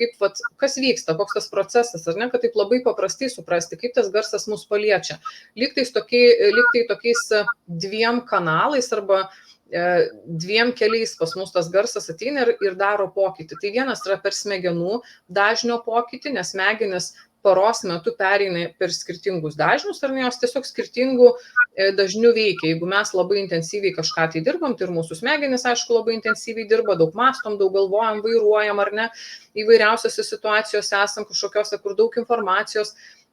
kas vyksta, koks tas procesas, ar ne, kad taip labai paprastai suprasti, kaip tas garsas mus paliečia. Lyg tai tokiais dviem kanalais arba dviem keliais pas mus tas garsas ateina ir daro pokytį. Tai vienas yra per smegenų dažnio pokytį, nes smegenis paros metu pereina per skirtingus dažnius, ar ne, jos tiesiog skirtingų dažnių veikia. Jeigu mes labai intensyviai kažką tai dirbam, tai ir mūsų smegenis, aišku, labai intensyviai dirba, daug mąstom, daug galvojam, vairuojam, ar ne, įvairiausiose situacijose esam kažkokiose, kur daug informacijos,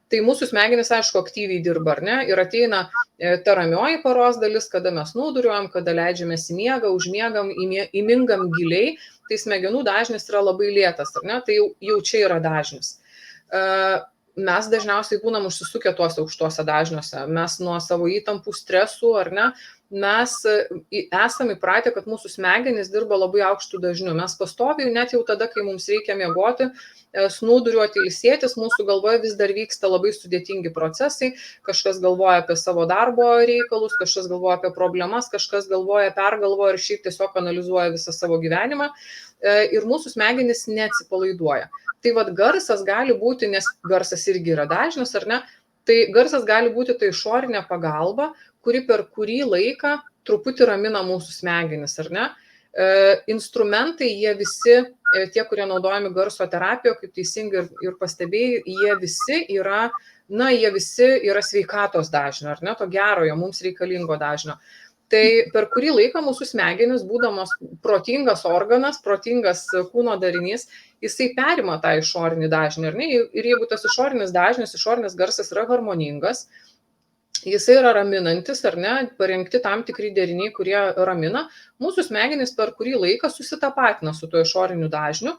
tai mūsų smegenis, aišku, aktyviai dirba, ar ne, ir ateina ta ramioji paros dalis, kada mes nuduriuojam, kada leidžiamės į miegą, užmiegam, įmingam giliai, tai smegenų dažnis yra labai lėtas, ar ne, tai jau čia yra dažnis. Mes dažniausiai būnam užsisukę tuose aukštuose dažniuose, mes nuo savo įtampų, stresų, ar ne, mes esame įpratę, kad mūsų smegenys dirba labai aukštų dažnių. Mes pastoviai, net jau tada, kai mums reikia miegoti, snūduriuoti, ilsėtis, mūsų galvoje vis dar vyksta labai sudėtingi procesai, kažkas galvoja apie savo darbo reikalus, kažkas galvoja apie problemas, kažkas pergalvoja ir šiaip tiesiog analizuoja visą savo gyvenimą ir mūsų smegenys neatsipalaiduoja. Tai garsas gali būti, nes garsas irgi yra dažnis, ar ne, Tai garsas gali būti tai išorinė pagalba, kuri per kurį laiką truputį ramina mūsų smegenis, ar ne? Instrumentai, jie visi, tie, kurie naudojami garso terapijoje, kaip teisingai ir pastebėjai, jie visi yra sveikatos dažnio, ar ne, to gerojo, mums reikalingo dažnio. Tai per kurį laiką mūsų smegenis, būdamas protingas organas, protingas kūno darinys, jisai perima tą išorinį dažnį, ar ne? Ir jeigu tas išorinis garsas yra harmoningas, jisai yra raminantis, ar ne, parengti tam tikri deriniai, kurie ramina, mūsų smegenys per kurį laiką susitapatina su tuo išoriniu dažniu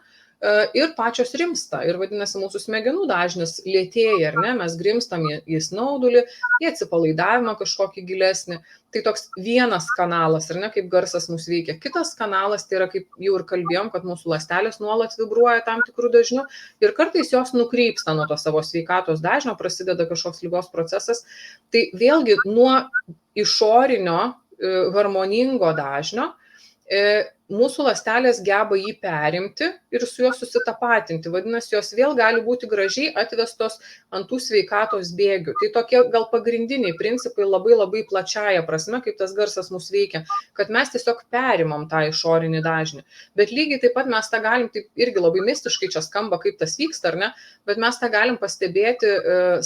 ir pačios rimsta. Ir vadinasi, mūsų smegenų dažnis lėtėja, ar ne, mes grimstam į snaudulį, į atsipalaidavimą kažkokį gilesnį. Tai toks vienas kanalas, ar ne, kaip garsas mus veikia. Kitas kanalas, tai yra, kaip jau ir kalbėjom, kad mūsų ląstelės nuolat vibruoja tam tikrų dažnių ir kartais jos nukrypsta nuo to savo sveikatos dažnio, prasideda kažkoks ligos procesas. Tai vėlgi nuo išorinio harmoningo dažnio mūsų ląstelės geba jį perimti ir su juo susitapatinti. Vadinasi, jos vėl gali būti gražiai atvestos ant tų sveikatos bėgių. Tai tokie gal pagrindiniai principai labai plačiaja prasme, kaip tas garsas mus veikia, kad mes tiesiog perimam tą išorinį dažnį. Bet lygiai taip pat mes tą galim, taip irgi labai mistiškai čia skamba, kaip tas vyksta, ar ne, bet mes tą galim pastebėti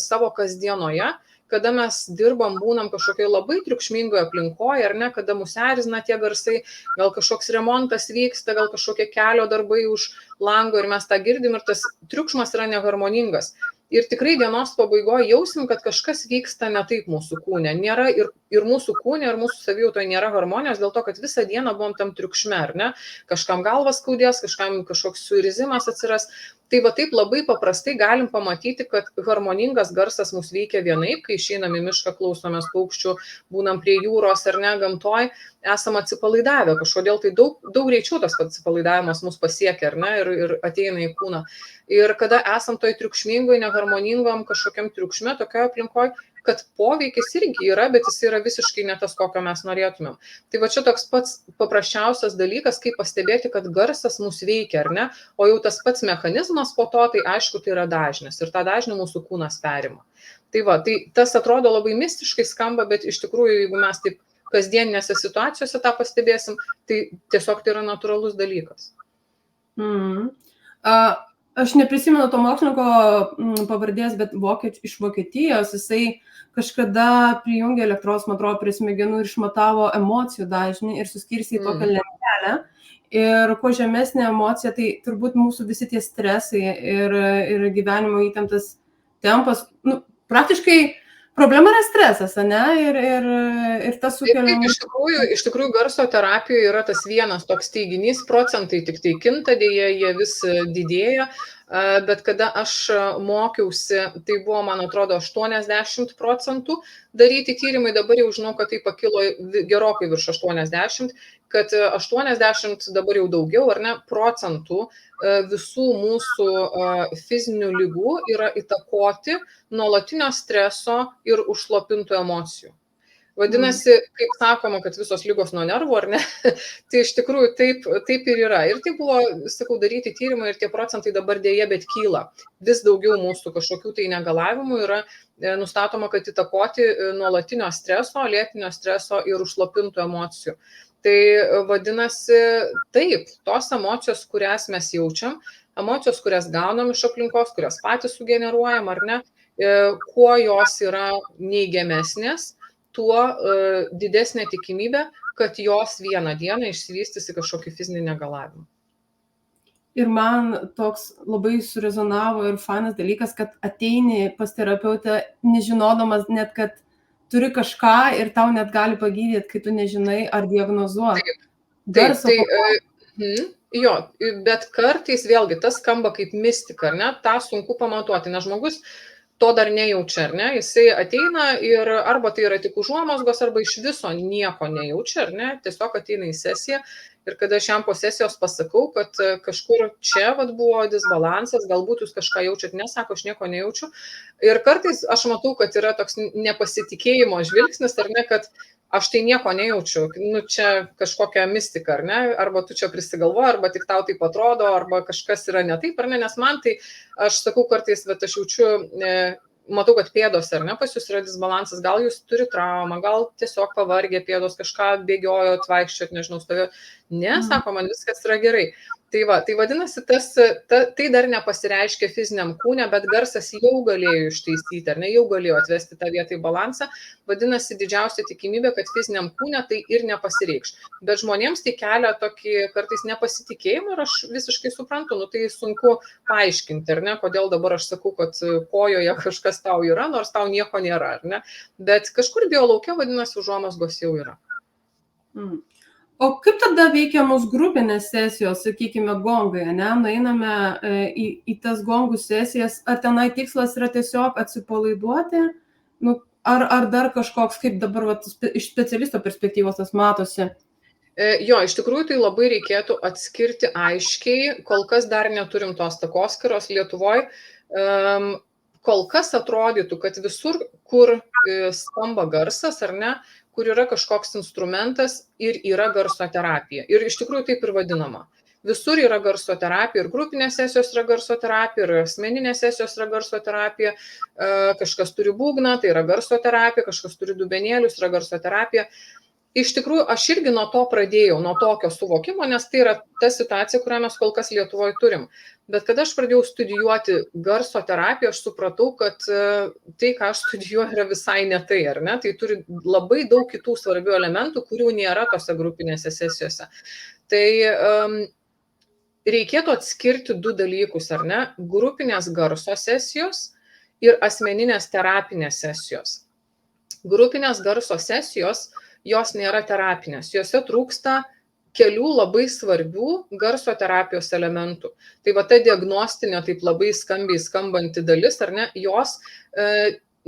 savo kasdienoje, kada mes dirbam, būnam kažkokioje labai triukšmingoje aplinkoje, ar ne, kada mus erzina tie garsai, gal kažkoks remontas vyksta, gal kažkokie kelio darbai už lango ir mes tą girdim ir tas triukšmas yra neharmoningas. Ir tikrai dienos pabaigoje jausim, kad kažkas vyksta ne taip mūsų kūne. Nėra ir mūsų kūne, ir mūsų savijautoje nėra harmonijos, dėl to, kad visą dieną buvom tam triukšme, ar ne? Kažkam galvas skaudės, kažkam kažkoks suirizimas atsiras. Tai va taip labai paprastai galim pamatyti, kad harmoningas garsas mus veikia vienaip, kai išeinam į mišką, klausomės paukščių, būnam prie jūros ar ne, gamtoj, esam atsipalaidavę. Kažkodėl tai daug greičiau tas atsipalaidavimas mus pasiekia, ar ne, ir ateina į kūną. Ir kada esam toj triukšmingoj, neharmoningom kažkokiam triukšme, tokioje aplinkoje, kad poveikis irgi yra, bet jis yra visiškai ne tas, kokio mes norėtumėm. Tai va čia toks pats paprasčiausias dalykas, kaip pastebėti, kad garsas mus veikia, ar ne, o jau tas pats mechanizmas po to, tai aišku, tai yra dažnis ir tą dažnį mūsų kūnas perima. Tai va, tai tas atrodo labai mistiškai skamba, bet iš tikrųjų, jeigu mes taip kasdieninėse situacijose tą pastebėsim, tai tiesiog tai yra natūralus dalykas. Aš neprisimenu to mokslininko pavardės, bet iš Vokietijos jisai kažkada prijungė elektros, man atrodo, prie smegenų ir išmatavo emocijų dažnį ir suskirstė į tokią lentelę. Ir kuo žemesnė emocija, tai turbūt mūsų visi tie stresai ir gyvenimo įtemptas tempas, praktiškai problema yra stresas, ne? Ir tas sukelia... Iš tikrųjų, garso terapijoje yra tas vienas toks teiginys, procentai tik tai kinta, dėja, jie vis didėja, bet kada aš mokiausi, tai buvo, man atrodo, 80% daryti tyrimai, dabar jau žinau, kad tai pakilo gerokai virš 80, kad 80 dabar jau daugiau, ar ne, procentų visų mūsų fizinių ligų yra įtakoti nuolatinio streso ir užslopintų emocijų. Vadinasi, kaip sakoma, kad visos ligos nuo nervų, ar ne, tai iš tikrųjų taip ir yra. Ir tai buvo, sakau, daryti tyrimai ir tie procentai dabar dėja, bet kyla. Vis daugiau mūsų kažkokių tai negalavimų yra nustatoma, kad įtakoti nuolatinio streso, lėtinio streso ir užslopintų emocijų. Tai vadinasi, taip, tos emocijos, kurias mes jaučiam, emocijos, kurias gaunam iš aplinkos, kurias patys sugeneruojam, ar ne, kuo jos yra neigiamesnės, tuo didesnė tikimybė, kad jos vieną dieną išsivystys į kažkokį fizinį negalavimą. Ir man toks labai surezonavo ir fainas dalykas, kad ateini pas terapeutą nežinodamas net, kad turi kažką ir tau net gali pagydyti, kai tu nežinai ar diagnozuoti. Jo, bet kartais vėlgi tas skamba kaip mistika, ar ne, tą sunku pamatuoti, nes žmogus to dar nejaučia, ar ne, jisai ateina ir arba tai yra tik užuomazgos, arba iš viso nieko nejaučia, ar ne, tiesiog ateina į sesiją ir kada aš jam po sesijos pasakau, kad kažkur čia buvo disbalansas, galbūt jūs kažką jaučiat, nesako, aš nieko nejaučiu. Ir kartais aš matau, kad yra toks nepasitikėjimo žvilgsnis, ar ne, kad aš tai nieko nejaučiu, čia kažkokia mistika, ar ne, arba tu čia prisigalvoji, arba tik tau taip atrodo, arba kažkas yra ne taip, ar ne, nes man tai, aš sakau kartais, bet aš jaučiu matau, kad pėdos ar ne pas jūs yra disbalansas, gal jūs turi traumą, gal tiesiog pavargė pėdos, kažką bėgiojot, vaikščiot, nežinau, stovėjot. Ne, sako, man viskas yra gerai. Tai vadinasi, tai dar nepasireiškia fiziniam kūne, bet garsas jau galėjo ištaisyti, ar ne, jau galėjo atvesti tą vietą į balansą. Vadinasi, didžiausia tikimybė, kad fiziniam kūne tai ir nepasireikš. Bet žmonėms tai kelia tokį kartais nepasitikėjimą ir aš visiškai suprantu, tai sunku paaiškinti, ar ne, kodėl dabar aš sakau, kad kojoje kažkas tau yra, nors tau nieko nėra, ar ne. Bet kažkur biolauke, vadinasi, užuomazgos jau yra. O kaip tada veikia mūsų grupinės sesijos, sakykime, gongai, ne? Nueiname į tas gongų sesijas, ar tenai tikslas yra tiesiog atsipalaiduoti, ar dar kažkoks, kaip dabar iš specialisto perspektyvos tas matosi? Jo, iš tikrųjų tai labai reikėtų atskirti aiškiai, kol kas dar neturim tos takoskyros Lietuvoje. Kol kas atrodytų, kad visur, kur skamba garsas, ar ne, kur yra kažkoks instrumentas ir yra garso terapija. Ir iš tikrųjų taip ir vadinama. Visur yra garso terapija, ir grupinės sesijos yra garso terapija, ir asmeninės sesijos yra garso terapija, kažkas turi būgną, tai yra garso terapija, kažkas turi dubenėlius, yra garso terapija. Iš tikrųjų, aš irgi nuo to pradėjau, nuo tokio suvokimo, nes tai yra ta situacija, kurią mes kol kas Lietuvoje turim. Bet kada aš pradėjau studijuoti garso terapiją, aš supratau, kad tai, ką aš studijuoju, yra visai ne tai, ar ne? Tai turi labai daug kitų svarbių elementų, kurių nėra tose grupinėse sesijose. Tai reikėtų atskirti du dalykus, ar ne? Grupinės garso sesijos ir asmeninės terapinės sesijos. Grupinės garso sesijos, jos nėra terapinės, jose trūksta kelių labai svarbių garso terapijos elementų. Tai va ta diagnostinė, taip labai skambiai skambanti dalis, ar ne, jos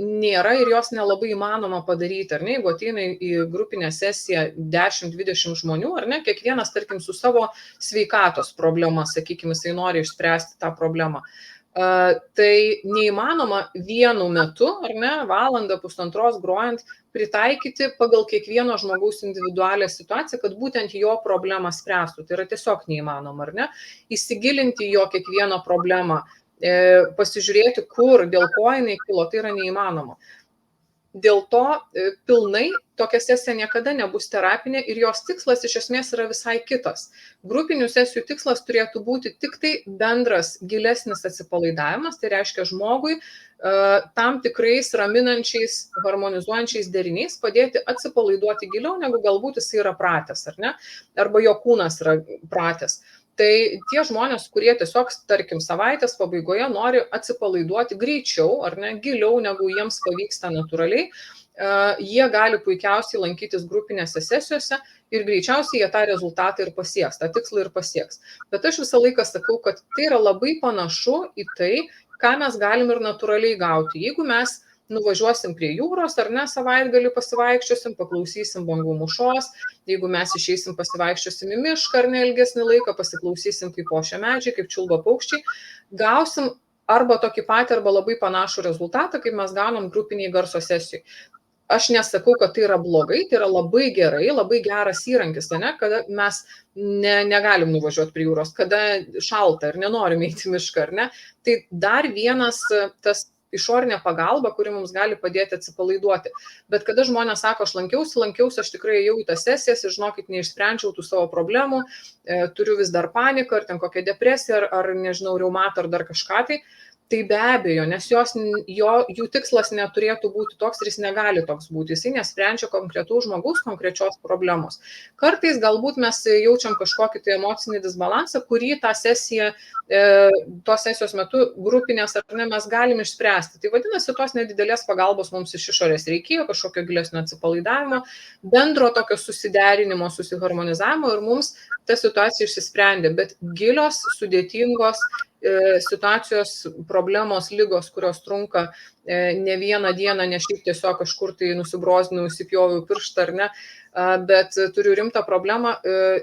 nėra ir jos nelabai įmanoma padaryti, ar ne, jeigu ateina į grupinę sesiją 10-20 žmonių, ar ne, kiekvienas, tarkim, su savo sveikatos problema, sakykime, jisai nori išspręsti tą problemą. Tai neįmanoma vienu metu, ar ne, valandą, pusantros grojant, pritaikyti pagal kiekvieno žmogaus individualią situaciją, kad būtent jo problemą spręstų. Tai yra tiesiog neįmanoma, ar ne? Įsigilinti jo kiekvieno problemą, pasižiūrėti, kur, dėl ko jinai kilo, tai yra neįmanoma. Dėl to pilnai tokia sesija niekada nebus terapinė ir jos tikslas iš esmės yra visai kitas. Grupinių sesijų tikslas turėtų būti tik tai bendras, gilesnis atsipalaidavimas, tai reiškia žmogui tam tikrais raminančiais, harmonizuojančiais deriniais padėti atsipalaiduoti giliau, negu galbūt jis yra pratęs, ar ne? Arba jo kūnas yra pratęs. Tai tie žmonės, kurie tiesiog, tarkim, savaitės pabaigoje nori atsipalaiduoti greičiau, ar ne, giliau, negu jiems pavyksta natūraliai, jie gali puikiausiai lankytis grupinėse sesijose ir greičiausiai jie tą rezultatą ir pasieks, tą tikslą ir pasieks. Bet aš visą laiką sakau, kad tai yra labai panašu į tai, ką mes galim ir natūraliai gauti. Jeigu mes nuvažiuosim prie jūros, ar ne, savaitgalį pasivaikščiosim, paklausysim bangų mūšos, jeigu mes išeisim pasivaikščiosim į mišką ar ne ilgesnį laiką, pasiklausysim, kaip ošia medžiai, kaip čiulba paukščiai, gausim arba tokį patį, arba labai panašų rezultatą, kaip mes gaunam grupiniai garso sesijai. Aš nesakau, kad tai yra blogai, tai yra labai gerai, labai geras įrankis, ne, kada mes negalim nuvažiuoti prie jūros, kada šalta ir nenorim eiti į mišką, ar ne. Tai dar vienas tas išorinė pagalba, kuri mums gali padėti atsipalaiduoti. Bet kada žmonės sako, aš lankiausi, aš tikrai ėjau į tas sesijas ir žinokit, neišsprendžiau tų savo problemų, turiu vis dar paniką, ar ten kokią depresiją, ar nežinau, reumatą, ar dar kažką tai be abejo, nes jų tikslas neturėtų būti toks ir jis negali toks būti, jisai nesprendžia konkretaus žmogaus konkrečios problemos. Kartais galbūt mes jaučiam kažkokį tai emocinį disbalansą, kurį tą sesiją, tos sesijos metu grupinės ar ne, mes galim išspręsti. Tai vadinasi, tos nedidelės pagalbos mums iš išorės reikėjo, kažkokio gilesnio atsipalaidavimo, bendro tokio susiderinimo, susiharmonizavimo ir mums ta situacija išsisprendė, bet gilios, sudėtingos situacijos, problemos, lygos, kurios trunka ne vieną dieną, ne šiaip tiesiog kažkur tai nusibrozdinau, įsipjoviau pirštą ar ne, bet turiu rimtą problemą,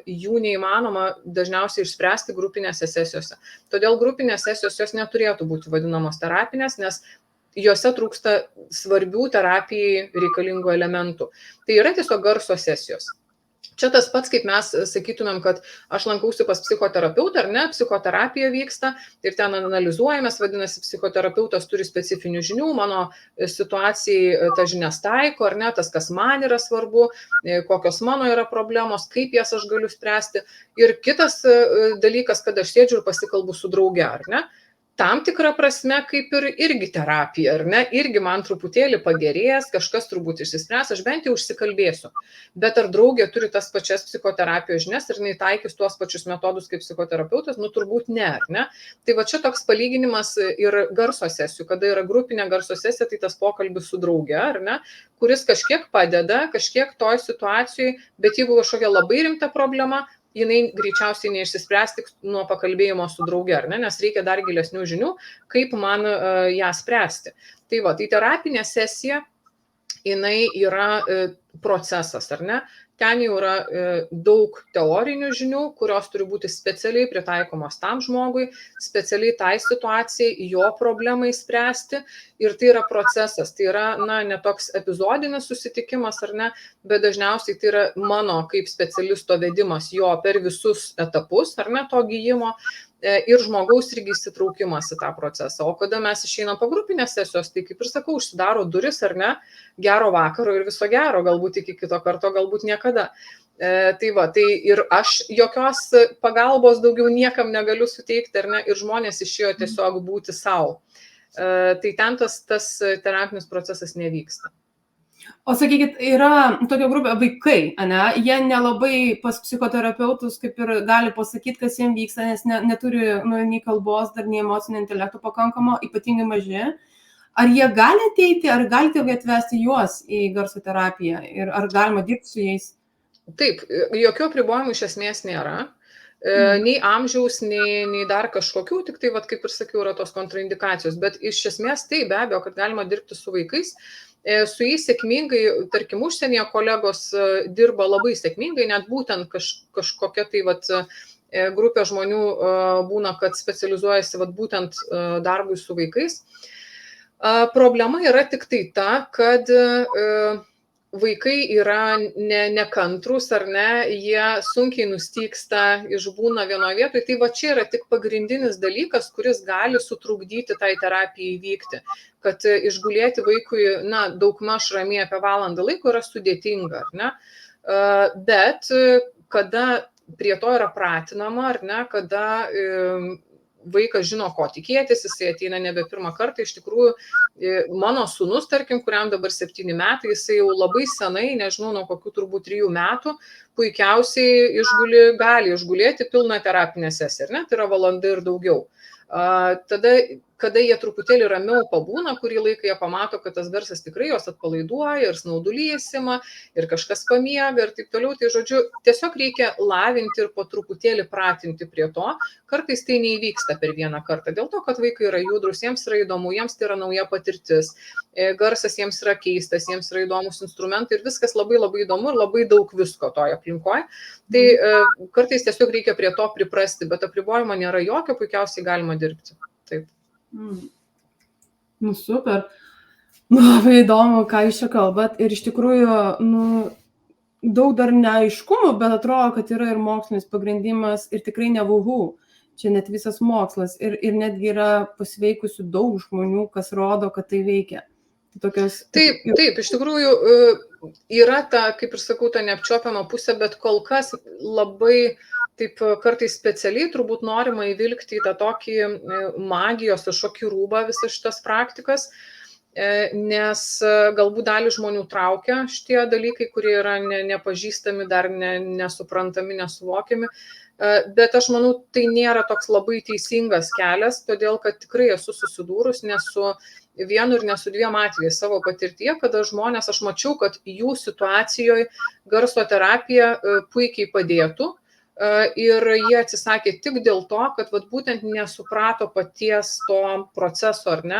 jų neįmanoma dažniausiai išspręsti grupinėse sesijose. Todėl grupinės sesijos jos neturėtų būti vadinamos terapinės, nes jose trūksta svarbių terapijai reikalingų elementų. Tai yra tiesiog garso sesijos. Čia tas pats, kaip mes sakytumėm, kad aš lankausi pas psichoterapeutą, ar ne, psichoterapija vyksta ir ten analizuojamės, vadinasi, psichoterapeutas turi specifinių žinių, mano situacijai tas žinias taiko, ar ne, tas, kas man yra svarbu, kokios mano yra problemos, kaip jas aš galiu spręsti. Ir kitas dalykas, kad aš sėdžiu ir pasikalbu su drauge, ar ne. Tam tikrą prasme kaip ir irgi terapija, ar ne, irgi man truputėlį pagerės, kažkas turbūt išsispręs, aš bent jau užsikalbėsiu. Bet ar draugė turi tas pačias psichoterapijos žinias ir jinai taikys tuos pačius metodus kaip psichoterapeutas, nu turbūt ne, ar ne? Tai va čia toks palyginimas ir garso sesijų, kada yra grupinė garso sesija, tai tas pokalbis su drauge, ar ne, kuris kažkiek padeda, kažkiek toj situacijai, bet jeigu kažkokia labai rimta problema, jinai greičiausiai neišsispręs tik nuo pakalbėjimo su drauge, ar ne, nes reikia dar gilesnių žinių, kaip man ją spręsti. Tai va, tai terapinė sesija, jinai yra procesas, ar ne? Ten jau yra daug teorinių žinių, kurios turi būti specialiai pritaikomos tam žmogui, specialiai tai situacijai, jo problemai spręsti. Ir tai yra procesas, tai yra, na, ne toks epizodinis susitikimas, ar ne, bet dažniausiai tai yra mano kaip specialisto vedimas jo per visus etapus, ar ne, to gyjimo. Ir žmogaus irgi įsitraukimas į tą procesą. O kada mes išeinam po grupinės sesijos, tai kaip ir sakau, užsidaro duris, ar ne, gero vakaro ir viso gero, galbūt iki kito karto, galbūt niekada. Tai va, tai ir aš jokios pagalbos daugiau niekam negaliu suteikti, ar ne, ir žmonės išėjo tiesiog būti savo. Tai ten tas terapinis procesas nevyksta. O sakykit, yra tokia grupė vaikai, ne? Jie nelabai pas psichoterapeutus kaip ir gali pasakyti, kas jiems vyksta, nes neturi nei kalbos, dar nei emocinio intelekto pakankamo, ypatingai maži. Ar jie gali ateiti, ar gali tėvai atvesti juos į garso terapiją ir ar galima dirbti su jais? Taip, jokių apribojimų iš esmės nėra. Nei amžiaus, nei dar kažkokių, tik tai, kaip ir sakiau, yra tos kontraindikacijos. Bet iš esmės tai be abejo, kad galima dirbti su vaikais. Su jais sėkmingai, tarkim, užsienyje kolegos dirba labai sėkmingai, net būtent kažkokia tai grupė žmonių būna, kad specializuojasi būtent darbui su vaikais. Problema yra tik tai ta, kad vaikai yra nekantrus, ar ne, jie sunkiai nustyksta, išbūna vienoje vietoje. Tai va čia yra tik pagrindinis dalykas, kuris gali sutrukdyti tai terapijai įvykti. Kad išgulėti vaikui, na, daugmaž ramiai apie valandą laiko yra sudėtinga, ar ne? Bet kada prie to yra pratinama, ar ne, kada vaikas žino, ko tikėtis, jisai ateina nebe pirmą kartą. Iš tikrųjų, mano sūnus, tarkim, kuriam dabar 7 metai, jisai jau labai senai, nežinau, nuo kokių turbūt 3 metų, puikiausiai gali išgulėti pilną terapinę sesiją, ar ne? Tai yra valanda ir daugiau. Tada, kada jie truputėlį ramiau pabūna, kurį laiką jie pamato, kad tas garsas tikrai jos atpalaiduoja ir snaudulys ima, ir kažkas pamiega ir taip toliau. Tai žodžiu, tiesiog reikia lavinti ir po truputėlį pratinti prie to. Kartais tai neįvyksta per vieną kartą, dėl to, kad vaikai yra judrus, jiems yra įdomu, jiems tai yra nauja patirtis, garsas jiems yra keistas, jiems yra įdomus instrumentai ir viskas labai labai įdomu ir labai daug visko toje aplinkoje. Tai kartais tiesiog reikia prie to priprasti, bet apribojimo nėra jokio, puikiausiai galima dirbti. Taip. Nu, super. Nu, labai įdomu, ką jūs čia kalbat. Ir iš tikrųjų, daug dar neaiškumų, bet atrodo, kad yra ir mokslinis pagrindimas ir tikrai ne vuhu. Čia net visas mokslas. Ir netgi yra pasveikusių daug žmonių, kas rodo, kad tai veikia. Taip, iš tikrųjų yra ta, kaip ir sakau, ta neapčiuopiama pusė, bet kol kas labai taip kartais specialiai turbūt norima įvilkti į tą tokį magijos kažkokį rūbą visas šitas praktikas, nes galbūt dalį žmonių traukia šitie dalykai, kurie yra nepažįstami, dar nesuprantami, nesuvokiami. Bet aš manau, tai nėra toks labai teisingas kelias, todėl kad tikrai esu susidūrus ne su vienu ir ne su 2 atvejais savo patirtyje, kada žmonės, aš mačiau, kad jų situacijoje garso terapija puikiai padėtų. Ir jie atsisakė tik dėl to, kad būtent nesuprato paties to proceso, ar ne,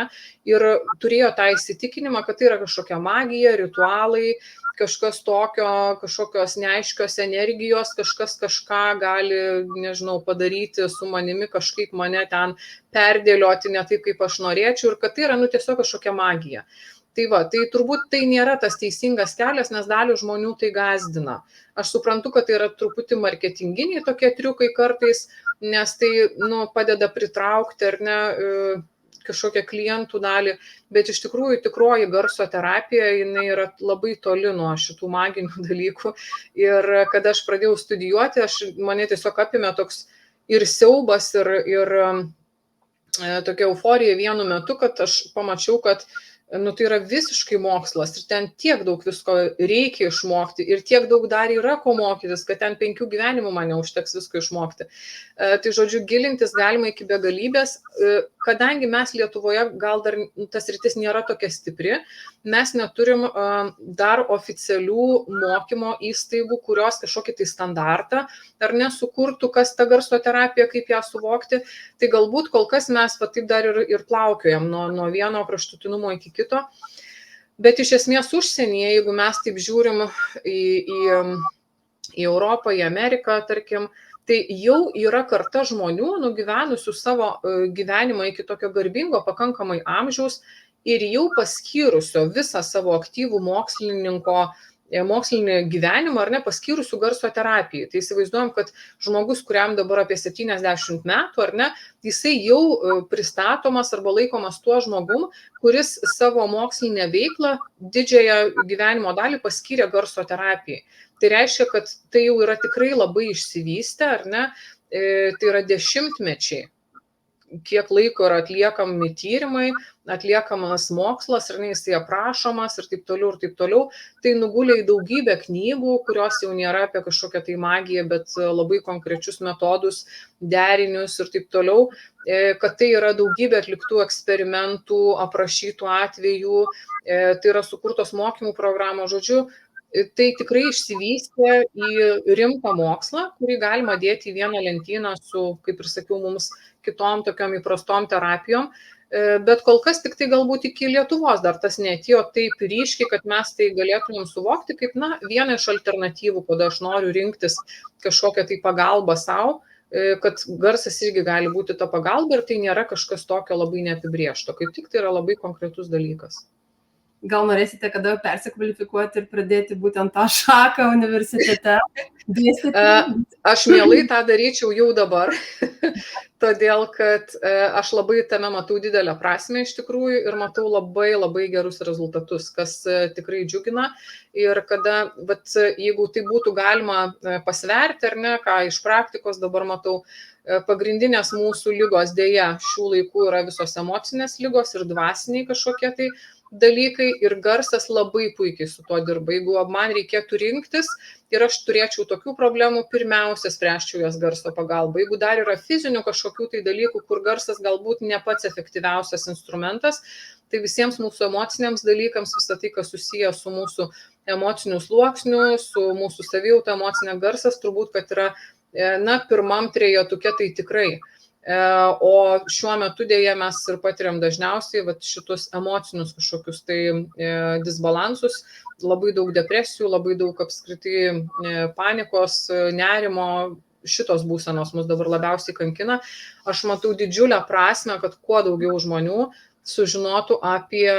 ir turėjo tą įsitikinimą, kad tai yra kažkokia magija, ritualai, kažkas tokio, kažkokios neaiškios energijos, kažkas kažką gali, nežinau, padaryti su manimi, kažkaip mane ten perdėlioti ne taip, kaip aš norėčiau, ir kad tai yra tiesiog kažkokia magija. Tai va, tai turbūt tai nėra tas teisingas kelias, nes dalį žmonių tai gazdina. Aš suprantu, kad tai yra truputį marketinginiai tokie triukai kartais, nes tai padeda pritraukti ar ne kažkokią klientų dalį, bet iš tikrųjų tikroji garso terapija, jinai yra labai toli nuo šitų maginių dalykų. Ir kada aš pradėjau studijuoti, mane tiesiog apėmė toks ir siaubas, ir tokia euforija vienu metu, kad aš pamačiau, kad tai yra visiškai mokslas ir ten tiek daug visko reikia išmokti ir tiek daug dar yra ko mokytis, kad ten 5 gyvenimų man neužteks visko išmokti. Tai žodžiu, gilintis galima iki begalybės, kadangi mes Lietuvoje gal dar tas sritis nėra tokia stipri, mes neturim dar oficialių mokymo įstaigų, kurios kažkokį tai standartą ar nesukurtų, kas ta garso terapija, kaip ją suvokti. Tai galbūt kol kas mes taip dar ir plaukiojam nuo vieno kraštutinumo iki kito. Bet iš esmės užsienyje, jeigu mes taip žiūrim į Europą, į Ameriką, tarkim, tai jau yra karta žmonių nugyvenusių savo gyvenimą iki tokio garbingo pakankamai amžiaus ir jau paskyrusių visą savo aktyvų mokslinį gyvenimą, ar ne, paskyrusių garso terapijai. Tai įsivaizduojam, kad žmogus, kuriam dabar apie 70 metų, ar ne, jisai jau pristatomas arba laikomas tuo žmogum, kuris savo mokslinę veiklą didžiąją gyvenimo dalį paskyrė garso terapijai. Tai reiškia, kad tai jau yra tikrai labai išsivystę, ar ne, tai yra dešimtmečiai, kiek laiko yra atliekami tyrimai, atliekamas mokslas, ar ne, jisai aprašomas ir taip toliau, ir taip toliau. Tai nugulė į daugybę knygų, kurios jau nėra apie kažkokią tai magiją, bet labai konkrečius metodus, derinius ir taip toliau, kad tai yra daugybė atliktų eksperimentų, aprašytų atvejų, tai yra sukurtos mokymų programos, žodžiu, tai tikrai išsivystė į rimtą mokslą, kurį galima dėti į vieną lentyną su, kaip ir sakiau, mums kitom tokiom įprastom terapijom, bet kol kas tik tai galbūt iki Lietuvos dar tas neatėjo taip ryškiai, kad mes tai galėtumėm suvokti kaip, vieną iš alternatyvų, kada aš noriu rinktis kažkokią tai pagalbą savo, kad garsas irgi gali būti ta pagalba ir tai nėra kažkas tokio labai neapibriešto, kaip tik tai yra labai konkretus dalykas. Gal norėsite kada persikvalifikuoti ir pradėti būtent tą šaką universitete? Aš mielai tą daryčiau jau dabar, todėl kad aš labai tame matau didelę prasmę iš tikrųjų ir matau labai labai gerus rezultatus, kas tikrai džiugina. Ir kada, jeigu tai būtų galima pasverti, ar ne, ką iš praktikos dabar matau, pagrindinės mūsų lygos dėja šių laikų yra visos emocinės lygos ir dvasiniai kažkokie tai dalykai ir garsas labai puikiai su tuo dirba. Jeigu man reikėtų rinktis ir aš turėčiau tokių problemų, pirmiausia spręsčiau jas garso pagalba. Jeigu dar yra fizinių kažkokių tai dalykų, kur garsas galbūt ne pats efektyviausias instrumentas, tai visiems mūsų emociniams dalykams, visą tai, kas susiję su mūsų emociniu sluoksniu, su mūsų savijauta, emocinė garsas, turbūt, kad yra, pirmam trejetuke tai tikrai. O šiuo metu dėja mes ir patiriam dažniausiai šitus emocinius kažkokius tai disbalansus, labai daug depresijų, labai daug apskritai panikos, nerimo, šitos būsenos mus dabar labiausiai kankina. Aš matau didžiulę prasmę, kad kuo daugiau žmonių sužinotų apie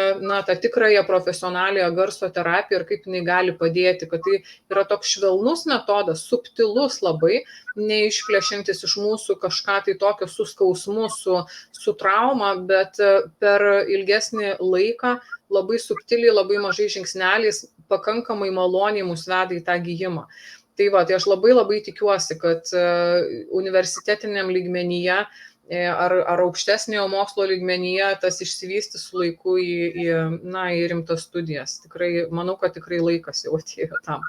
tą tikrąją profesionalią garso terapiją ir kaip jinai gali padėti, kad tai yra toks švelnus metodas, subtilus labai, neišplėšiantis iš mūsų kažką tai tokio su skausmu, su trauma, bet per ilgesnį laiką labai subtiliai, labai mažai žingsneliais, pakankamai maloniai mus veda į tą gijimą. Tai aš labai labai tikiuosi, kad universitetiniam lygmenyje ar aukštesniojo mokslo lygmenyje tas išsivystys su laiku į rimtas studijas. Tikrai, manau, kad tikrai laikas jau atėjo tam.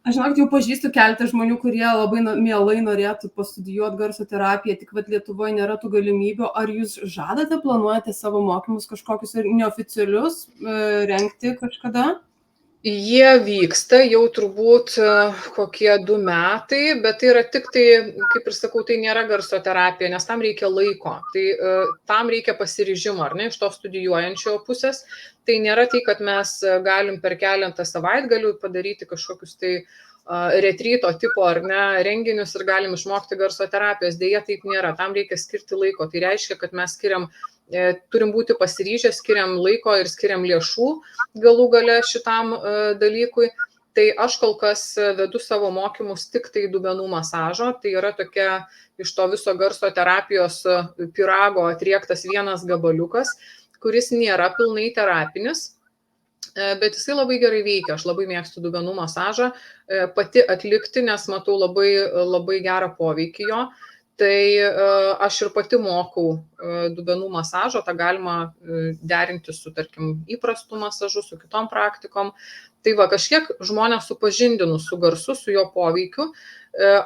Aš žinok, jau pažįstu keletą žmonių, kurie labai mielai norėtų pastudijuoti garso terapiją, tik Lietuvoje nėra tų galimybių. Ar jūs žadate, planuojate savo mokymus kažkokius neoficialius rengti kažkada? Jie vyksta jau turbūt kokie 2 metai, bet tai yra tik tai, kaip ir sakau, tai nėra garso terapija, nes tam reikia laiko. Tai tam reikia pasiryžimo, ar ne, iš to studijuojančio pusės. Tai nėra tai, kad mes galim per keletą savaitgalių padaryti kažkokius tai retryto tipo ar ne renginius ir galim išmokti garso terapijos. Deja, taip nėra. Tam reikia skirti laiko. Tai reiškia, kad mes skiriam turim būti pasiryžę, skiriam laiko ir skiriam lėšų galų gale šitam dalykui. Tai aš kol kas vedu savo mokymus tik tai dubenų masažo, tai yra tokia iš to viso garso terapijos pyrago atriektas vienas gabaliukas, kuris nėra pilnai terapinis, bet jisai labai gerai veikia. Aš labai mėgstu dubenų masažą pati atlikti, nes matau labai, labai gerą poveikį jo. Tai aš ir pati mokau dubenų masažo, tą galima derinti su, tarkim, įprastu masažu, su kitom praktikom. Tai va, kažkiek žmonės supažindinu su garsu, su jo poveikiu,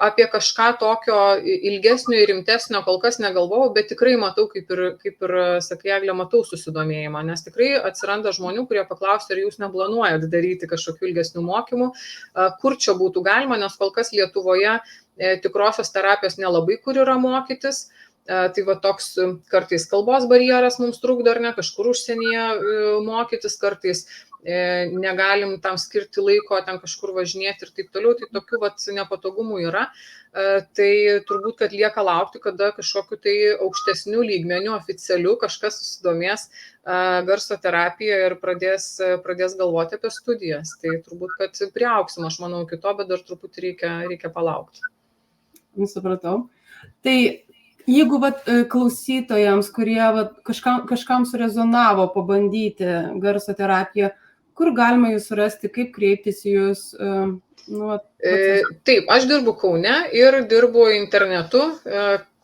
apie kažką tokio ilgesnio ir rimtesnio kol kas negalvojau, bet tikrai matau, kaip ir sakai, Eglė, matau susidomėjimą, nes tikrai atsiranda žmonių, kurie paklausia, ar jūs neplanuojat daryti kažkokių ilgesnių mokymų, kur čia būtų galima, nes kol kas Lietuvoje tikrosios terapijos nelabai kur yra mokytis. Tai va toks kartais kalbos barjeras mums trukdo, ar ne, kažkur užsienyje mokytis, kartais negalim tam skirti laiko, ten kažkur važinėti ir taip toliau, tai tokių vat nepatogumų yra. Tai turbūt, kad lieka laukti, kada kažkokiu tai aukštesnių lygmenių, oficialių kažkas susidomės garso terapiją ir pradės galvoti apie studijas. Tai turbūt, kad priaugsim, aš manau, iki to, bet dar truputį reikia palaukti. Supratau. Tai jeigu klausytojams, kurie kažkam surezonavo pabandyti garso terapiją, kur galima jūs surasti, kaip kreiptis į jūs? Taip, aš dirbu Kaune ir dirbu internetu,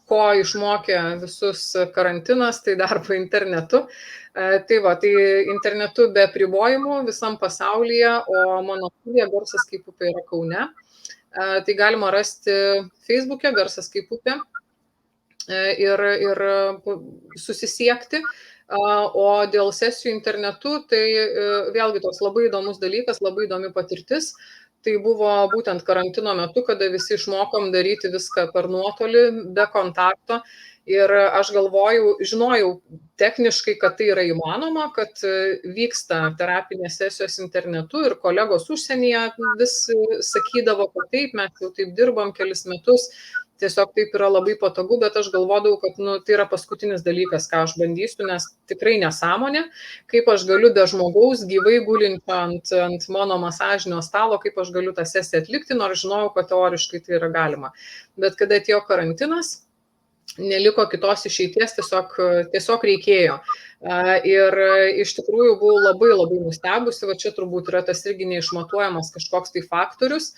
ko išmokė visus karantinas, tai darbo internetu. Tai va, tai internetu be apribojimų visam pasaulyje, o mano studija Garsas kaip upė yra Kaune. Tai galima rasti Facebook'e Garsas kaip upė ir susisiekti. O dėl sesijų internetu, tai vėlgi toks labai įdomus dalykas, labai įdomi patirtis. Tai buvo būtent karantino metu, kada visi išmokom daryti viską per nuotolį, be kontakto. Ir aš žinojau techniškai, kad tai yra įmanoma, kad vyksta terapinės sesijos internetu ir kolegos užsienyje vis sakydavo, kad taip, mes jau taip dirbam kelis metus. Tiesiog taip yra labai patogu, bet aš galvodavau, kad tai yra paskutinis dalykas, ką aš bandysiu, nes tikrai nesąmonė, kaip aš galiu be žmogaus gyvai gulinti ant mano masažinio stalo, kaip aš galiu tą sesiją atlikti, nors žinojau, kad teoriškai tai yra galima. Bet kada atėjo karantinas, neliko kitos išeities, tiesiog reikėjo. Ir iš tikrųjų buvau labai, labai nustebusi, va čia turbūt yra tas irgi neišmatuojamas kažkoks tai faktorius,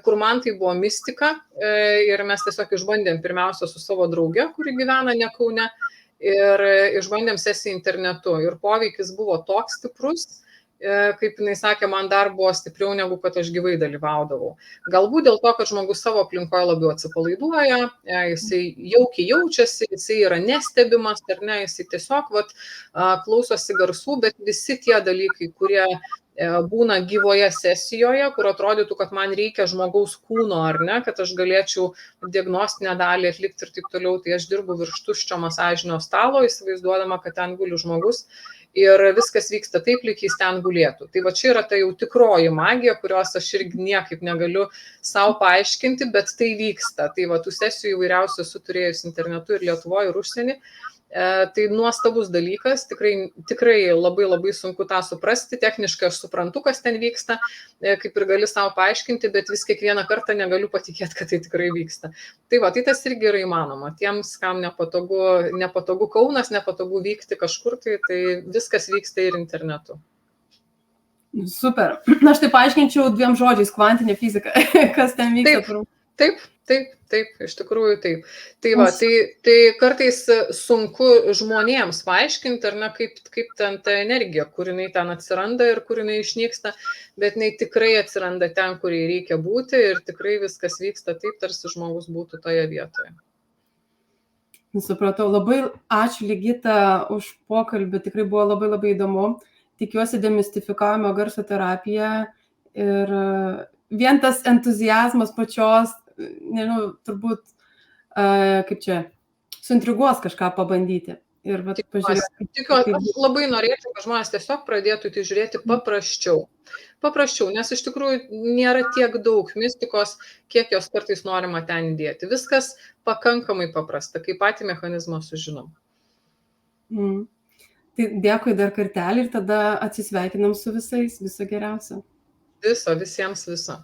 kur man tai buvo mistika ir mes tiesiog išbandėm pirmiausia su savo drauge, kuri gyvena ne Kaune, ir išbandėm sesiją internetu ir poveikis buvo toks stiprus, kaip jinai sakė, man dar buvo stipriau negu kad aš gyvai dalyvaudavau. Galbūt dėl to, kad žmogus savo aplinkoje labiau atsipalaiduoja, jisai jaukiai jaučiasi, jisai yra nestebimas, ar ne, jisai tiesiog klausosi garsų, bet visi tie dalykai, kurie būna gyvoje sesijoje, kur atrodytų, kad man reikia žmogaus kūno, ar ne, kad aš galėčiau diagnostinę dalį atlikti ir taip toliau, tai aš dirbu virš tuščio masažinio stalo, įsivaizduodama, kad ten guli žmogus ir viskas vyksta taip, lyg jis ten gulėtų. Tai va čia yra ta jau tikroji magija, kurios aš irgi niekaip negaliu savo paaiškinti, bet tai vyksta. Tai va tų sesijų įvairiausių esu turėjus internetu ir Lietuvoje, ir užsienį. Tai nuostabus dalykas, tikrai labai labai sunku tą suprasti, techniškai aš suprantu, kas ten vyksta, kaip ir gali savo paaiškinti, bet vis kiekvieną kartą negaliu patikėti, kad tai tikrai vyksta. Tai va, tai tas irgi yra įmanoma. Tiems, kam nepatogu Kaunas, nepatogu vykti kažkur, tai viskas vyksta ir internetu. Super. Aš tai paaiškinčiau 2 žodžiais, kvantinė fizika, kas ten vyksta. Taip, iš tikrųjų taip. Tai va, tai kartais sunku žmonėms paaiškinti, ar ne, kaip ten ta energija, kur jinai ten atsiranda ir kur jinai išnyksta, bet jinai tikrai atsiranda ten, kur jai reikia būti ir tikrai viskas vyksta taip, tarsi žmogus būtų toje vietoje. Supratau, labai ačiū Ligita už pokalbį, tikrai buvo labai labai įdomu. Tikiuosi demistifikavome garso terapiją ir vien tas entuziazmas pačios, nežinau, turbūt, kaip čia, suintriguos kažką pabandyti. Ir pažiūrėti. Aš labai norėčiau, kad žmonės tiesiog pradėtų tai žiūrėti paprasčiau, nes iš tikrųjų nėra tiek daug mistikos, kiek jos kartais norima ten įdėti. Viskas pakankamai paprasta, kai patį mechanizmą sužinom. Mm. Tai dėkui dar kartelį ir tada atsisveikinam su visais. Viso geriausio. Viso, visiems viso.